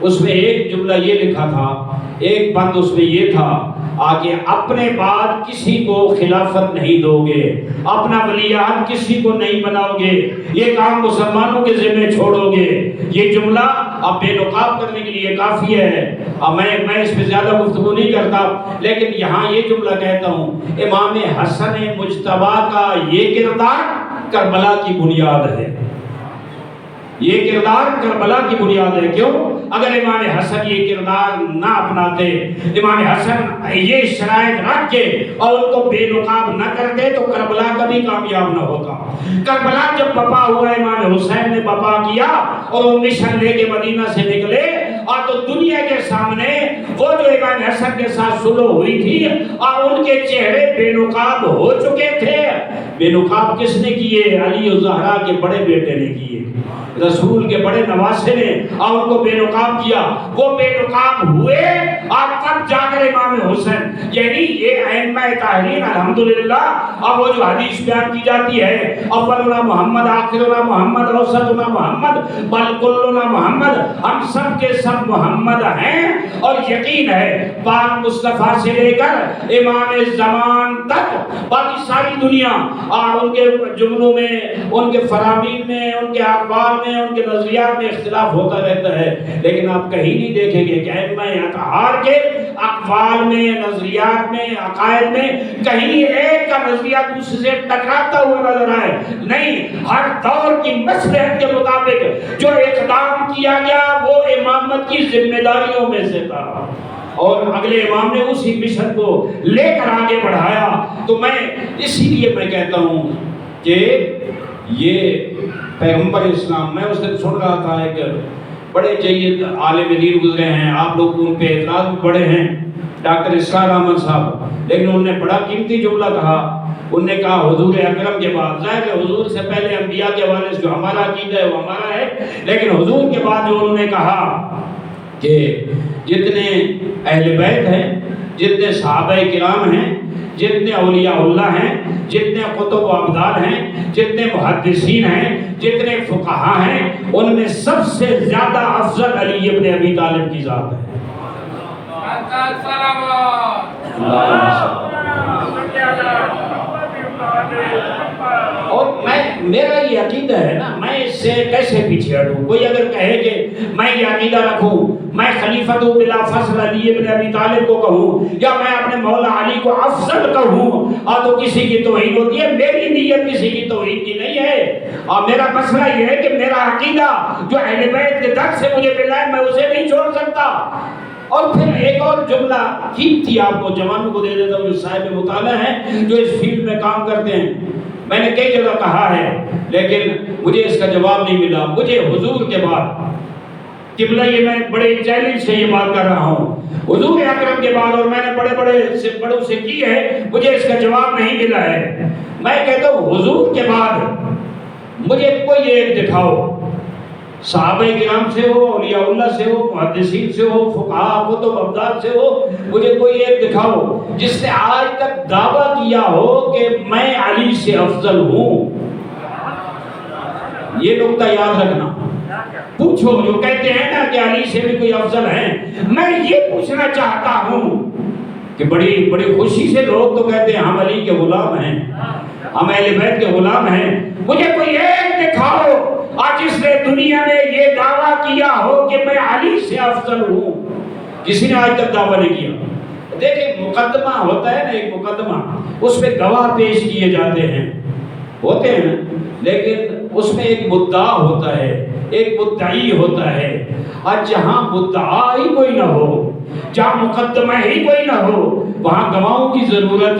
[SPEAKER 2] اس میں ایک جملہ یہ لکھا تھا، ایک بند اس میں یہ تھا آگے، اپنے بعد کسی کو خلافت نہیں دو گے، اپنا ولیعہد کسی کو نہیں بناؤ گے، یہ کام مسلمانوں کے ذمہ چھوڑو گے۔ یہ جملہ اب بے نقاب کرنے کے لیے کافی ہے، اب میں اس پہ زیادہ گفتگو نہیں کرتا، لیکن یہاں یہ جملہ کہتا ہوں، امام حسن مجتبی کا یہ کردار کربلا کی بنیاد ہے، یہ کردار کربلا کی بنیاد ہے۔ کیوں؟ اگر امام حسن یہ کردار نہ اپناتے، امام حسن یہ شرائط رکھ کے اور ان کو بے نقاب نہ کرتے تو کربلا کبھی کامیاب نہ ہوتا۔ کربلا جب بپا ہوا، امام حسین نے بپا کیا اور وہ مشن لے کے مدینہ سے نکلے، اور تو دنیا کے سامنے وہ جو امام حسن کے ساتھ صلح ہوئی تھی اور ان کے چہرے بے نقاب ہو چکے تھے۔ بے نقاب کس نے کیے؟ علی الزہرا کے بڑے بیٹے نے کیے، رسول کے بڑے نواسے نے، اور ان کو بے نقاب کیا۔ وہ بے نقاب ہوئے اور تب جا کر امام حسین، یعنی یہ ائمہ طاہرین الحمدللہ، اب وہ جو حدیث بیان کی جاتی ہے، اولنا محمد، آخرنا محمد، اوسطنا محمد، بل کلنا محمد، ہم سب کے سب محمد ہیں، اور یقین ہے پاک مصطفیٰ سے لے کر امام زمان تک باقی ساری دنیا ان کے جملوں میں، ان کے فرامین میں، ان کے اقوال میں، ان کے نظریات میں اختلاف ہوتا رہتا ہے، لیکن آپ کہیں نہیں دیکھیں گے کہ ائمہ اطہار کے اقوال میں، نظریات میں، عقائد میں کہیں ایک کا نظریہ دوسرے سے ٹکراتا ہوا نظر آئے نہیں۔ ہر دور کی مصلحت کے مطابق جو اقدام کیا گیا وہ امامت کی ذمہ داریوں میں سے تھا، اور اگلے امام نے اسی مشن کو لے کر آگے بڑھایا۔ تو میں اسی لیے میں کہتا ہوں کہ یہ پیغمبر اسلام، میں اس دن سن رہا تھا، ایک بڑے جید عالم دین گزرے ہیں، آپ لوگ ان پہ اعتراض بھی بڑے ہیں، ڈاکٹر اسرار احمد صاحب، لیکن انہوں نے بڑا قیمتی جملہ کہا۔ انہوں نے کہا حضور اکرم کے بعد، ظاہر ہے حضور سے پہلے انبیاء کے حوالے سے جو ہمارا عقیدہ ہے وہ ہمارا ہے، لیکن حضور کے بعد جو انہوں نے کہا کہ جتنے اہل بیت ہیں، جتنے صحابہ کرام ہیں، جتنے اولیاء اللہ ہیں، جتنے قطب و ابدال ہیں، جتنے محدثین ہیں، جتنے فقہا ہیں، ان میں سب سے زیادہ افضل علی ابن ابی طالب کی ذات ہے۔ اور میرا یہ عقیدہ ہے نا، میں اس سے کیسے پیچھے ہٹوں؟ کوئی اگر کہے کہ میں یہ عقیدہ رکھوں، میں خلیفۃ بلا فصل علی ابن ابی طالب کو کہوں، یا میں اپنے مولا علی کو افضل کہوں، اور تو کسی کی توہین ہوتی ہے۔ میری نیت کسی کی توہین کی نہیں ہے، اور میرا مسئلہ یہ ہے کہ میرا عقیدہ جو اہل بیت کے در سے مجھے ملا ہے، میں اسے نہیں چھوڑ سکتا۔ اور پھر ایک اور جملہ قیمتی آپ کو جوانوں کو دے دیتا ہوں جو صاحب مطالعہ ہیں، جو اس فیلڈ میں کام کرتے ہیں۔ میں نے کئی جگہ کہا ہے لیکن مجھے اس کا جواب نہیں ملا۔ مجھے حضور کے بعد قبلہ، یہ میں بڑے چیلنج سے یہ بات کر رہا ہوں، حضور اکرم کے بعد، اور میں نے بڑوں سے کی ہے، مجھے اس کا جواب نہیں ملا ہے۔ میں کہتا ہوں حضور کے بعد مجھے کوئی ایک دکھاؤ، صحابہ کرام سے ہو، اولیاء اللہ سے ہو، محدثین سے ہو، فقہاء قطب ابدال سے ہو، مجھے کوئی ایک دکھاؤ جس نے آج تک دعویٰ کیا ہو کہ میں علی سے افضل ہوں۔ یہ نکتہ یاد رکھنا، پوچھو جو کہتے ہیں نا کہ علی سے بھی کوئی افضل ہے، میں یہ پوچھنا چاہتا ہوں کہ بڑی خوشی سے لوگ تو کہتے ہیں ہم علی کے غلام ہیں، ہم اہل بیت کے غلام ہیں، مجھے کوئی ایک دکھاؤ آج جس نے دنیا میں یہ دعویٰ کیا ہو کہ میں علی سے افضل ہوں۔ کسی نے آج تک دعویٰ نہیں کیا۔ دیکھیں مقدمہ ہوتا ہے نا، ایک مقدمہ، اس میں گواہ پیش کیے جاتے ہیں، ہوتے ہیں، لیکن اس میں ایک مدعا ہوتا ہے، ایک مدعی ہوتا ہے۔ آج جہاں مدعا ہی کوئی نہ ہو، جہاں مقدمہ ہی کوئی نہ ہو، وہاں گواہوں کی ضرورت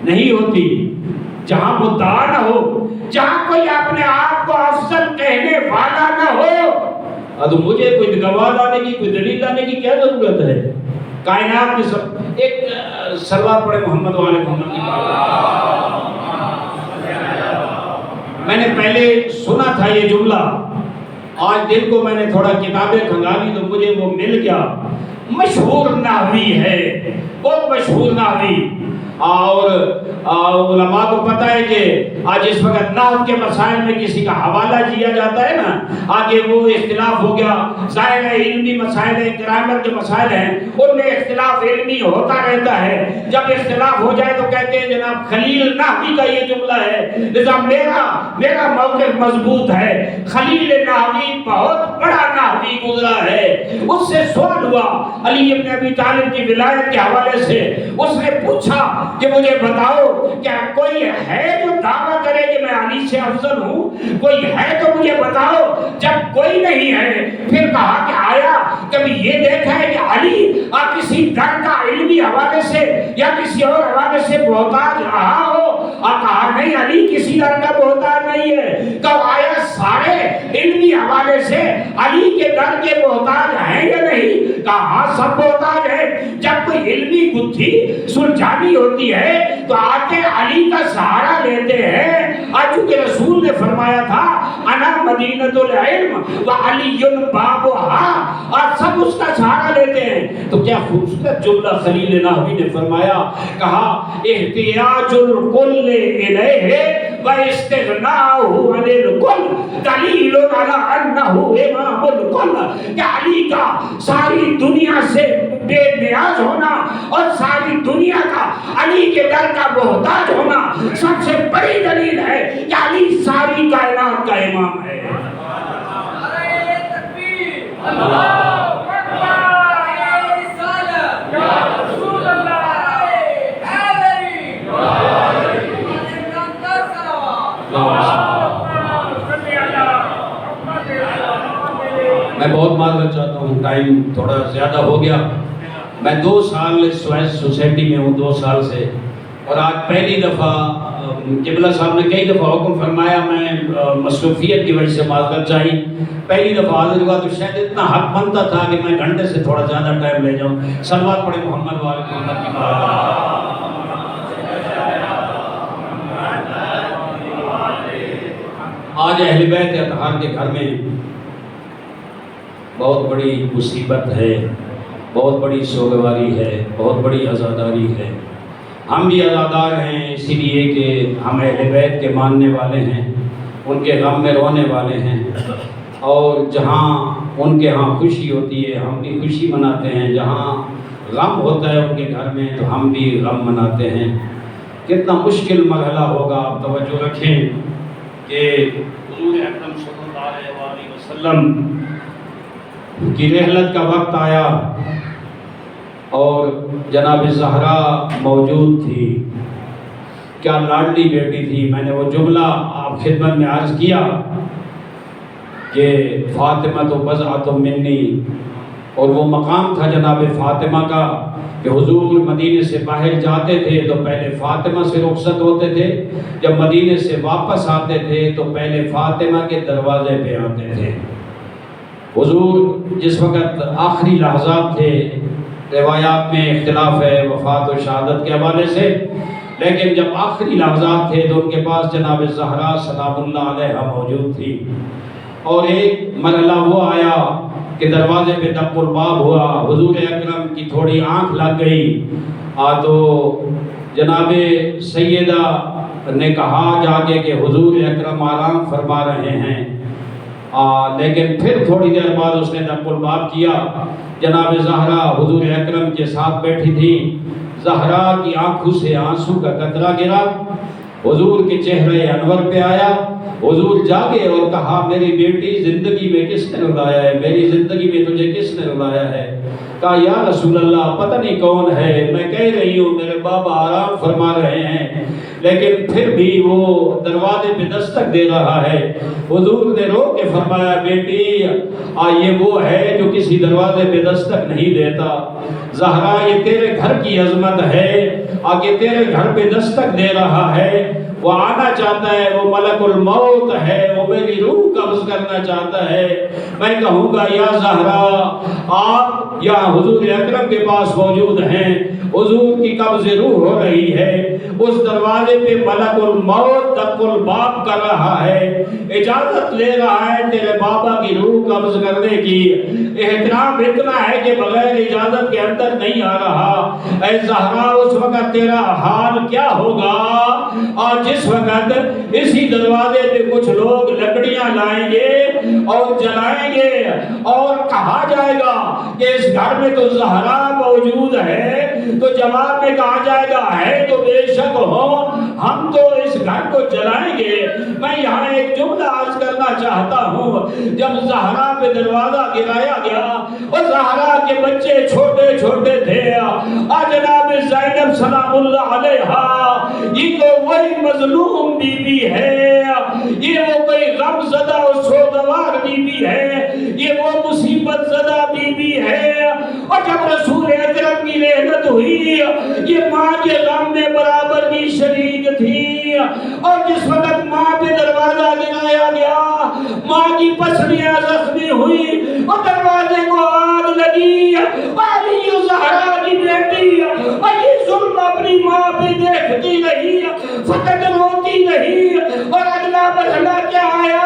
[SPEAKER 2] نہیں ہوتی۔ جہاں مدعا نہ ہو، جہاں کوئی اپنے آپ کو افضل کہنے والا نہ ہو، تو مجھے کوئی گواہ لانے کی، کوئی دلیل لانے کی کیا ضرورت ہے؟ کائنات میں سب ایک سلوات پڑھے محمد والے محمد کی بات۔ میں نے پہلے سنا تھا یہ جملہ، آج دن کو میں نے تھوڑا کتابیں کھنگالی تو مجھے وہ مل گیا۔ مشہور نحوی ہے، بہت مشہور نحوی، اور علماء کو پتہ ہے کہ آج اس وقت نحو کے مسائل میں کسی کا حوالہ دیا جاتا ہے نا، آگے وہ اختلاف ہو گیا، ظاہر ہے علمی مسائل ہیں، گرامر کے مسائل ہیں، ان میں اختلاف علمی ہوتا رہتا ہے، جب اختلاف ہو جائے تو کہتے ہیں جناب خلیل نحوی کا یہ جملہ ہے، لذا میرا موقف مضبوط ہے، خلیل نحوی بہت بڑا نحوی گزرا ہے۔ اس سے سوال ہوا علی ابن ابی طالب کی ولایت کے حوالے سے، اس نے پوچھا کہ مجھے بتاؤ کیا کوئی ہے جو دعویٰ کرے کہ میں علی سے افضل ہوں؟ کوئی ہے تو مجھے بتاؤ۔ جب کوئی نہیں ہے پھر کہا کہ آیا کبھی یہ دیکھا ہے کہ علی کسی در کا علمی حوالے سے یا کسی اور حوالے سے محتاج رہا ہو؟ اور کہا نہیں، علی کسی در کا محتاج نہیں ہے۔ کب آیا سارے علمی حوالے سے علی کے در کے محتاج ہیں یا نہیں؟ کہا ہاں سب محتاج ہیں۔ جب کوئی علمی گتھی سلجھانی ہوتی ہے تو آتے علی کا سہارا لیتے ہیں، اور چونکہ رسول نے فرمایا تھا انا مدینۃ العلم وعلی بابها، اور سب اس کا سہارا لیتے ہیں۔ تو کیا خوبصورت جملہ خلیل نحوی نے فرمایا، کہا احتیاج الکل الیہ واستغناؤہ عن الکل دلیل علی انہ امام الکل، کہ علی کا ساری دنیا سے بے نیاز ہونا اور ساری دنیا کا علی کے در کا محتاج ہونا سب سے بڑی دلیل ہے کہ علی ساری کائنات کا امام ہے۔ میں بہت معذرت چاہتا ہوں، ٹائم تھوڑا زیادہ ہو گیا۔ میں 2 سال سوائس سوسائٹی میں ہوں، 2 سال سے، اور آج پہلی دفعہ قبلہ صاحب نے کئی دفعہ حکم فرمایا، میں مصروفیت کی وجہ سے معذرت چاہی، پہلی دفعہ حاضر ہوا تو شاید اتنا حق بنتا تھا کہ میں گھنٹے سے تھوڑا زیادہ ٹائم لے جاؤں۔ صلوات پڑھیں محمد وآل محمد کی بات۔ آج اہل بیت اطہار کے گھر میں بہت بڑی مصیبت ہے، بہت بڑی سوگواری ہے، بہت بڑی عزاداری ہے۔ ہم بھی عزادار ہیں اسی لیے کہ ہم اہل بیت کے ماننے والے ہیں، ان کے غم میں رونے والے ہیں، اور جہاں ان کے ہاں خوشی ہوتی ہے ہم بھی خوشی مناتے ہیں، جہاں غم ہوتا ہے ان کے گھر میں تو ہم بھی غم مناتے ہیں۔ کتنا مشکل مرحلہ ہوگا، آپ توجہ رکھیں کہ حضور اکرم صلی اللہ علیہ وسلم کی رحلت کا وقت آیا اور جناب زہرا موجود تھی، کیا لاڈلی بیٹی تھی۔ میں نے وہ جملہ آپ خدمت میں عرض کیا کہ فاطمہ تو بضعۃ منی، اور وہ مقام تھا جناب فاطمہ کا کہ حضور مدینے سے باہر جاتے تھے تو پہلے فاطمہ سے رخصت ہوتے تھے، جب مدینے سے واپس آتے تھے تو پہلے فاطمہ کے دروازے پہ آتے تھے۔ حضور جس وقت آخری لحظات تھے، روایات میں اختلاف ہے وفات و شہادت کے حوالے سے، لیکن جب آخری لحظات تھے تو ان کے پاس جناب زہرا سلام اللہ علیہ موجود تھی، اور ایک مرحلہ وہ آیا کہ دروازے پہ دق الباب ہوا، حضور اکرم کی تھوڑی آنکھ لگ گئی، تو جناب سیدہ نے کہا جا کے کہ حضور اکرم آرام فرما رہے ہیں، لیکن پھر تھوڑی دیر بعد اس نے دق الباب کیا۔ جناب زہرا حضور اکرم کے ساتھ بیٹھی تھی، زہرا کی آنکھوں سے آنسو کا قطرہ گرا، حضور کے چہرے انور پہ آیا، حضور جاگے اور کہا میری بیٹی زندگی میں کس نے رلایا ہے، میری زندگی میں تجھے کس نے رلایا ہے؟ کہا یا رسول اللہ پتہ نہیں کون ہے، میں کہہ رہی ہوں میرے بابا آرام فرما رہے ہیں، لیکن پھر بھی وہ دروازے پہ دستک دے رہا ہے۔ حضور نے رو کے فرمایا بیٹی یہ وہ ہے جو کسی دروازے پہ دستک نہیں دیتا، زہرا یہ تیرے گھر کی عظمت ہے، آگے تیرے گھر پہ دستک دے رہا ہے۔ وہ آنا چاہتا ہے، وہ ملک الموت ہے، وہ میری روح قبض کرنا چاہتا ہے، میں کہوں گا یا زہرا آپ یا حضور اکرم کے پاس موجود ہیں، حضور کی قبض روح ہو رہی ہے، اس دروازے پہ ملک الموت دق الباب کر رہا ہے، اجازت لے رہا ہے تیرے بابا کی روح قبض کرنے کی۔ احترام اتنا ہے کہ بغیر اجازت کے اندر نہیں آ رہا۔ اے زہرا اس وقت تیرا حال کیا ہوگا؟ اور جس وقت اسی دروازے پہ کچھ لوگ لکڑیاں لائیں گے اور جلائیں گے اور کہا جائے گا کہ اس گھر میں تو زہرا موجود ہے، تو جواب میں کہا جائے گا ہے تو بے شک ہو، ہم تو اس گھر کو جلائیں گے۔ میں یہاں ایک جملہ عرض کرنا چاہتا ہوں، جب زہرا پہ دروازہ گرایا گیا اور زہرا کے بچے چھوٹے چھوٹے تھے، جناب زینب سلام اللہ علیہا یہ تو وہی مظلوم بی بی ہے، یہ وہ کوئی غم زدہ اور سوگوار بی بی ہے، یہ وہ مصیبت زدہ بی بی ہے۔ اور جب رسول اکرم کی رحمت ہوئی یہ ماں کے غم میں برابر بھی شریک تھی، اور جس وقت ماں پہ دروازہ گرایا گیا ماں کی پسلیاں زخمی ہوئی اور دروازے کو آگ لگی، علی و زہرا کی بیٹی اور یہ ظلم اپنی ماں پہ دیکھتی رہی، فقط روتی رہی، اور اگلا مرحلہ کیا آیا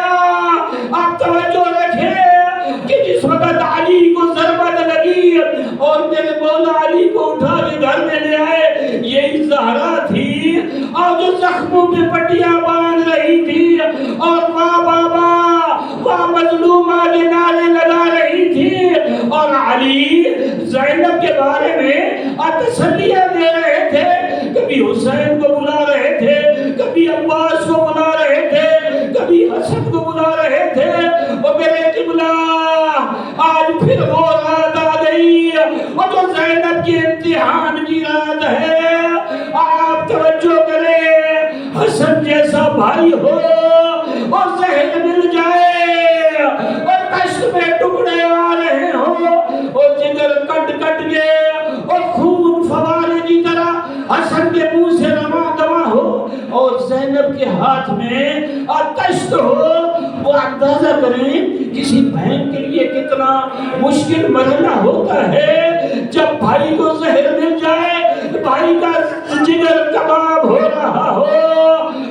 [SPEAKER 2] آپ توجہ رکھیں کہ جس وقت علی کو ضربت لگی اور میرے مولا علی کو اٹھا کے گھر میں لے آئے، یہی زہرا تھی اور جو زخموں پہ پٹیاں باندھ رہی تھی اور ماں بابا وہاں مظلوم آگے نعرے لگا رہی تھی، اور علی زینب کے بارے میں تسلیاں دے رہے تھے، کبھی حسین کو بلا رہے تھے، کبھی عباس کو بلا رہے تھے، کبھی حسن کو بلا رہے تھے، اور میرے قبلہ آج پھر وہ رات آ گئی اور جو زینب کی امتحان کی رات ہے۔ آپ توجہ کریں، حسن جیسا بھائی ہو اور زہر مل جائے اور کشت میں ٹکڑے آ رہے ہو اور جگر کٹ کٹ کے اور خون فوارے کی طرح حسن کے منہ سے رواں دواں ہو اور زینب کے ہاتھ میں کشت ہو، وہ اندازہ کریں کسی بہن کے لیے کتنا مشکل مرحلہ ہوتا ہے جب بھائی کو زہر مل جائے، بھائی کا جگر کباب ہو رہا ہو،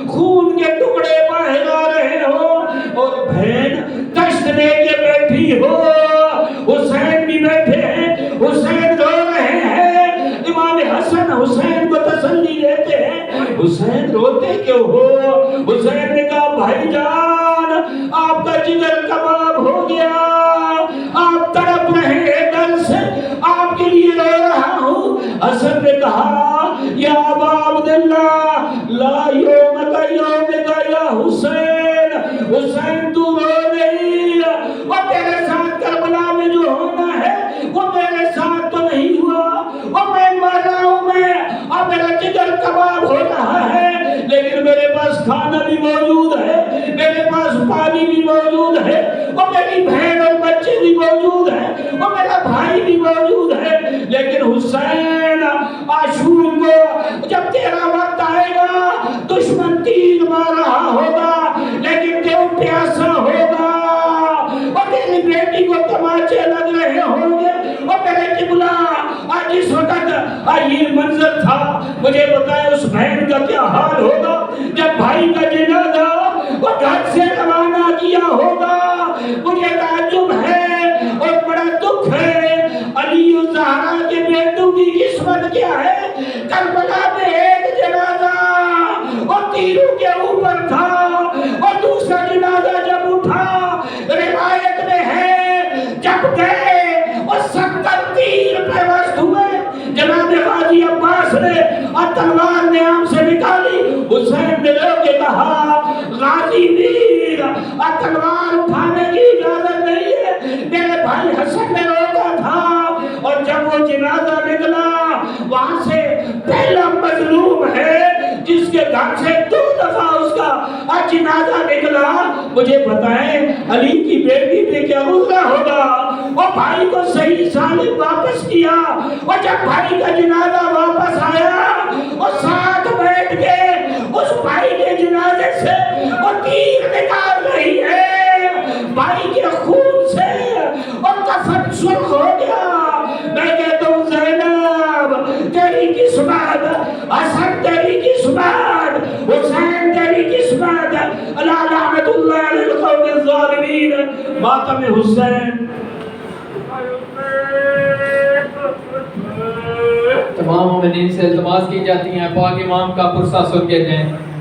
[SPEAKER 2] خون کے ٹکڑے باہر آ رہے ہو اور بہن کشت لے کے بیٹھی ہو، حسین بھی بیٹھے ہیں، حسین رو رہے ہیں، امام حسن حسین کو تسلی دیتے ہیں، حسین روتے کیوں ہو؟ حسین نے کہا بھائی جان آپ کا جگر کباب ہو گیا، آپ تڑپ رہے ہیں دل سے، آپ کے لیے رو رہا ہوں۔ حسن نے کہا یا ابا عبداللہ لا یومک یومک یا حسین، حسین تو رو نہیں، اور تیرے ساتھ کربلا میں جو ہونا ہے وہ میرے ساتھ تو نہیں ہوا، اور میں مر رہا ہوں، میں اب میرا جگر کباب ہو رہا ہے، لیکن میرے پاس کھانا بھی موجود ہے، میرے پاس پانی بھی موجود ہے، اور میری بہن اور بچے بھی موجود ہیں، اور میرا بھائی بھی موجود ہے، لیکن حسین عاشور کو جب تیرا وقت آئے گا دشمن تیر مار رہا ہوگا لیکن تو پیاسا ہوگا، اور تیری بیٹی کو تماچے لگ رہے ہوں گے، اور میرے قبلہ آج اس وقت یہ منظر تھا، مجھے بتائے اس بہن کا کیا حال ہوگا جب بھائی کا جنازہ وہ گھر سے روانہ کیا ہوگا۔ مجھے تعجب ہے اور بڑا دکھ ہے، علی و زہرا کے بیٹوں کی قسمت کیا ہے؟ کربلا میں ایک جنازہ اور تیروں کے اوپر تھا، اور دوسرا جنازہ جب اٹھا روایت میں ہے جب گئے اور 70 تیر پیوست ہوئے، جناب غازی عباس نے اور تلوار نیام سے نکالی، حسین نے لوگ کے کہا غازی ویر اور تلوار اٹھانے کی اجازت نہیں ہے، میرے بھائی حسن نے روکا تھا، اور جب وہ جنازہ نکلا وہاں سے پہلا مظلوم ہے جس کے گھر سے 2 دفعہ اس کا جنازہ نکلا، مجھے بتائیں علی کی بیٹی پہ کیا گزرا ہوگا؟ وہ بھائی کو صحیح سالم واپس کیا، اور جب بھائی کا جنازہ واپس آیا اور ساتھ بیٹھ کے اس بھائی کے جنازے سے اور تیر نکال رہی ہے بھائی کے خون سے اور کفن سرخ ہو گیا. میں کہتا ہوں زینب تیری قسمت، حسن تیری قسمت، حسین تیری قسمت. اللہ لعنت اللہ علی القوم الظالمین. ماتم حسین.
[SPEAKER 4] تمام مومنین سے التماس کی جاتی ہیں پاک امام کا پرسہ سن کے جائیں.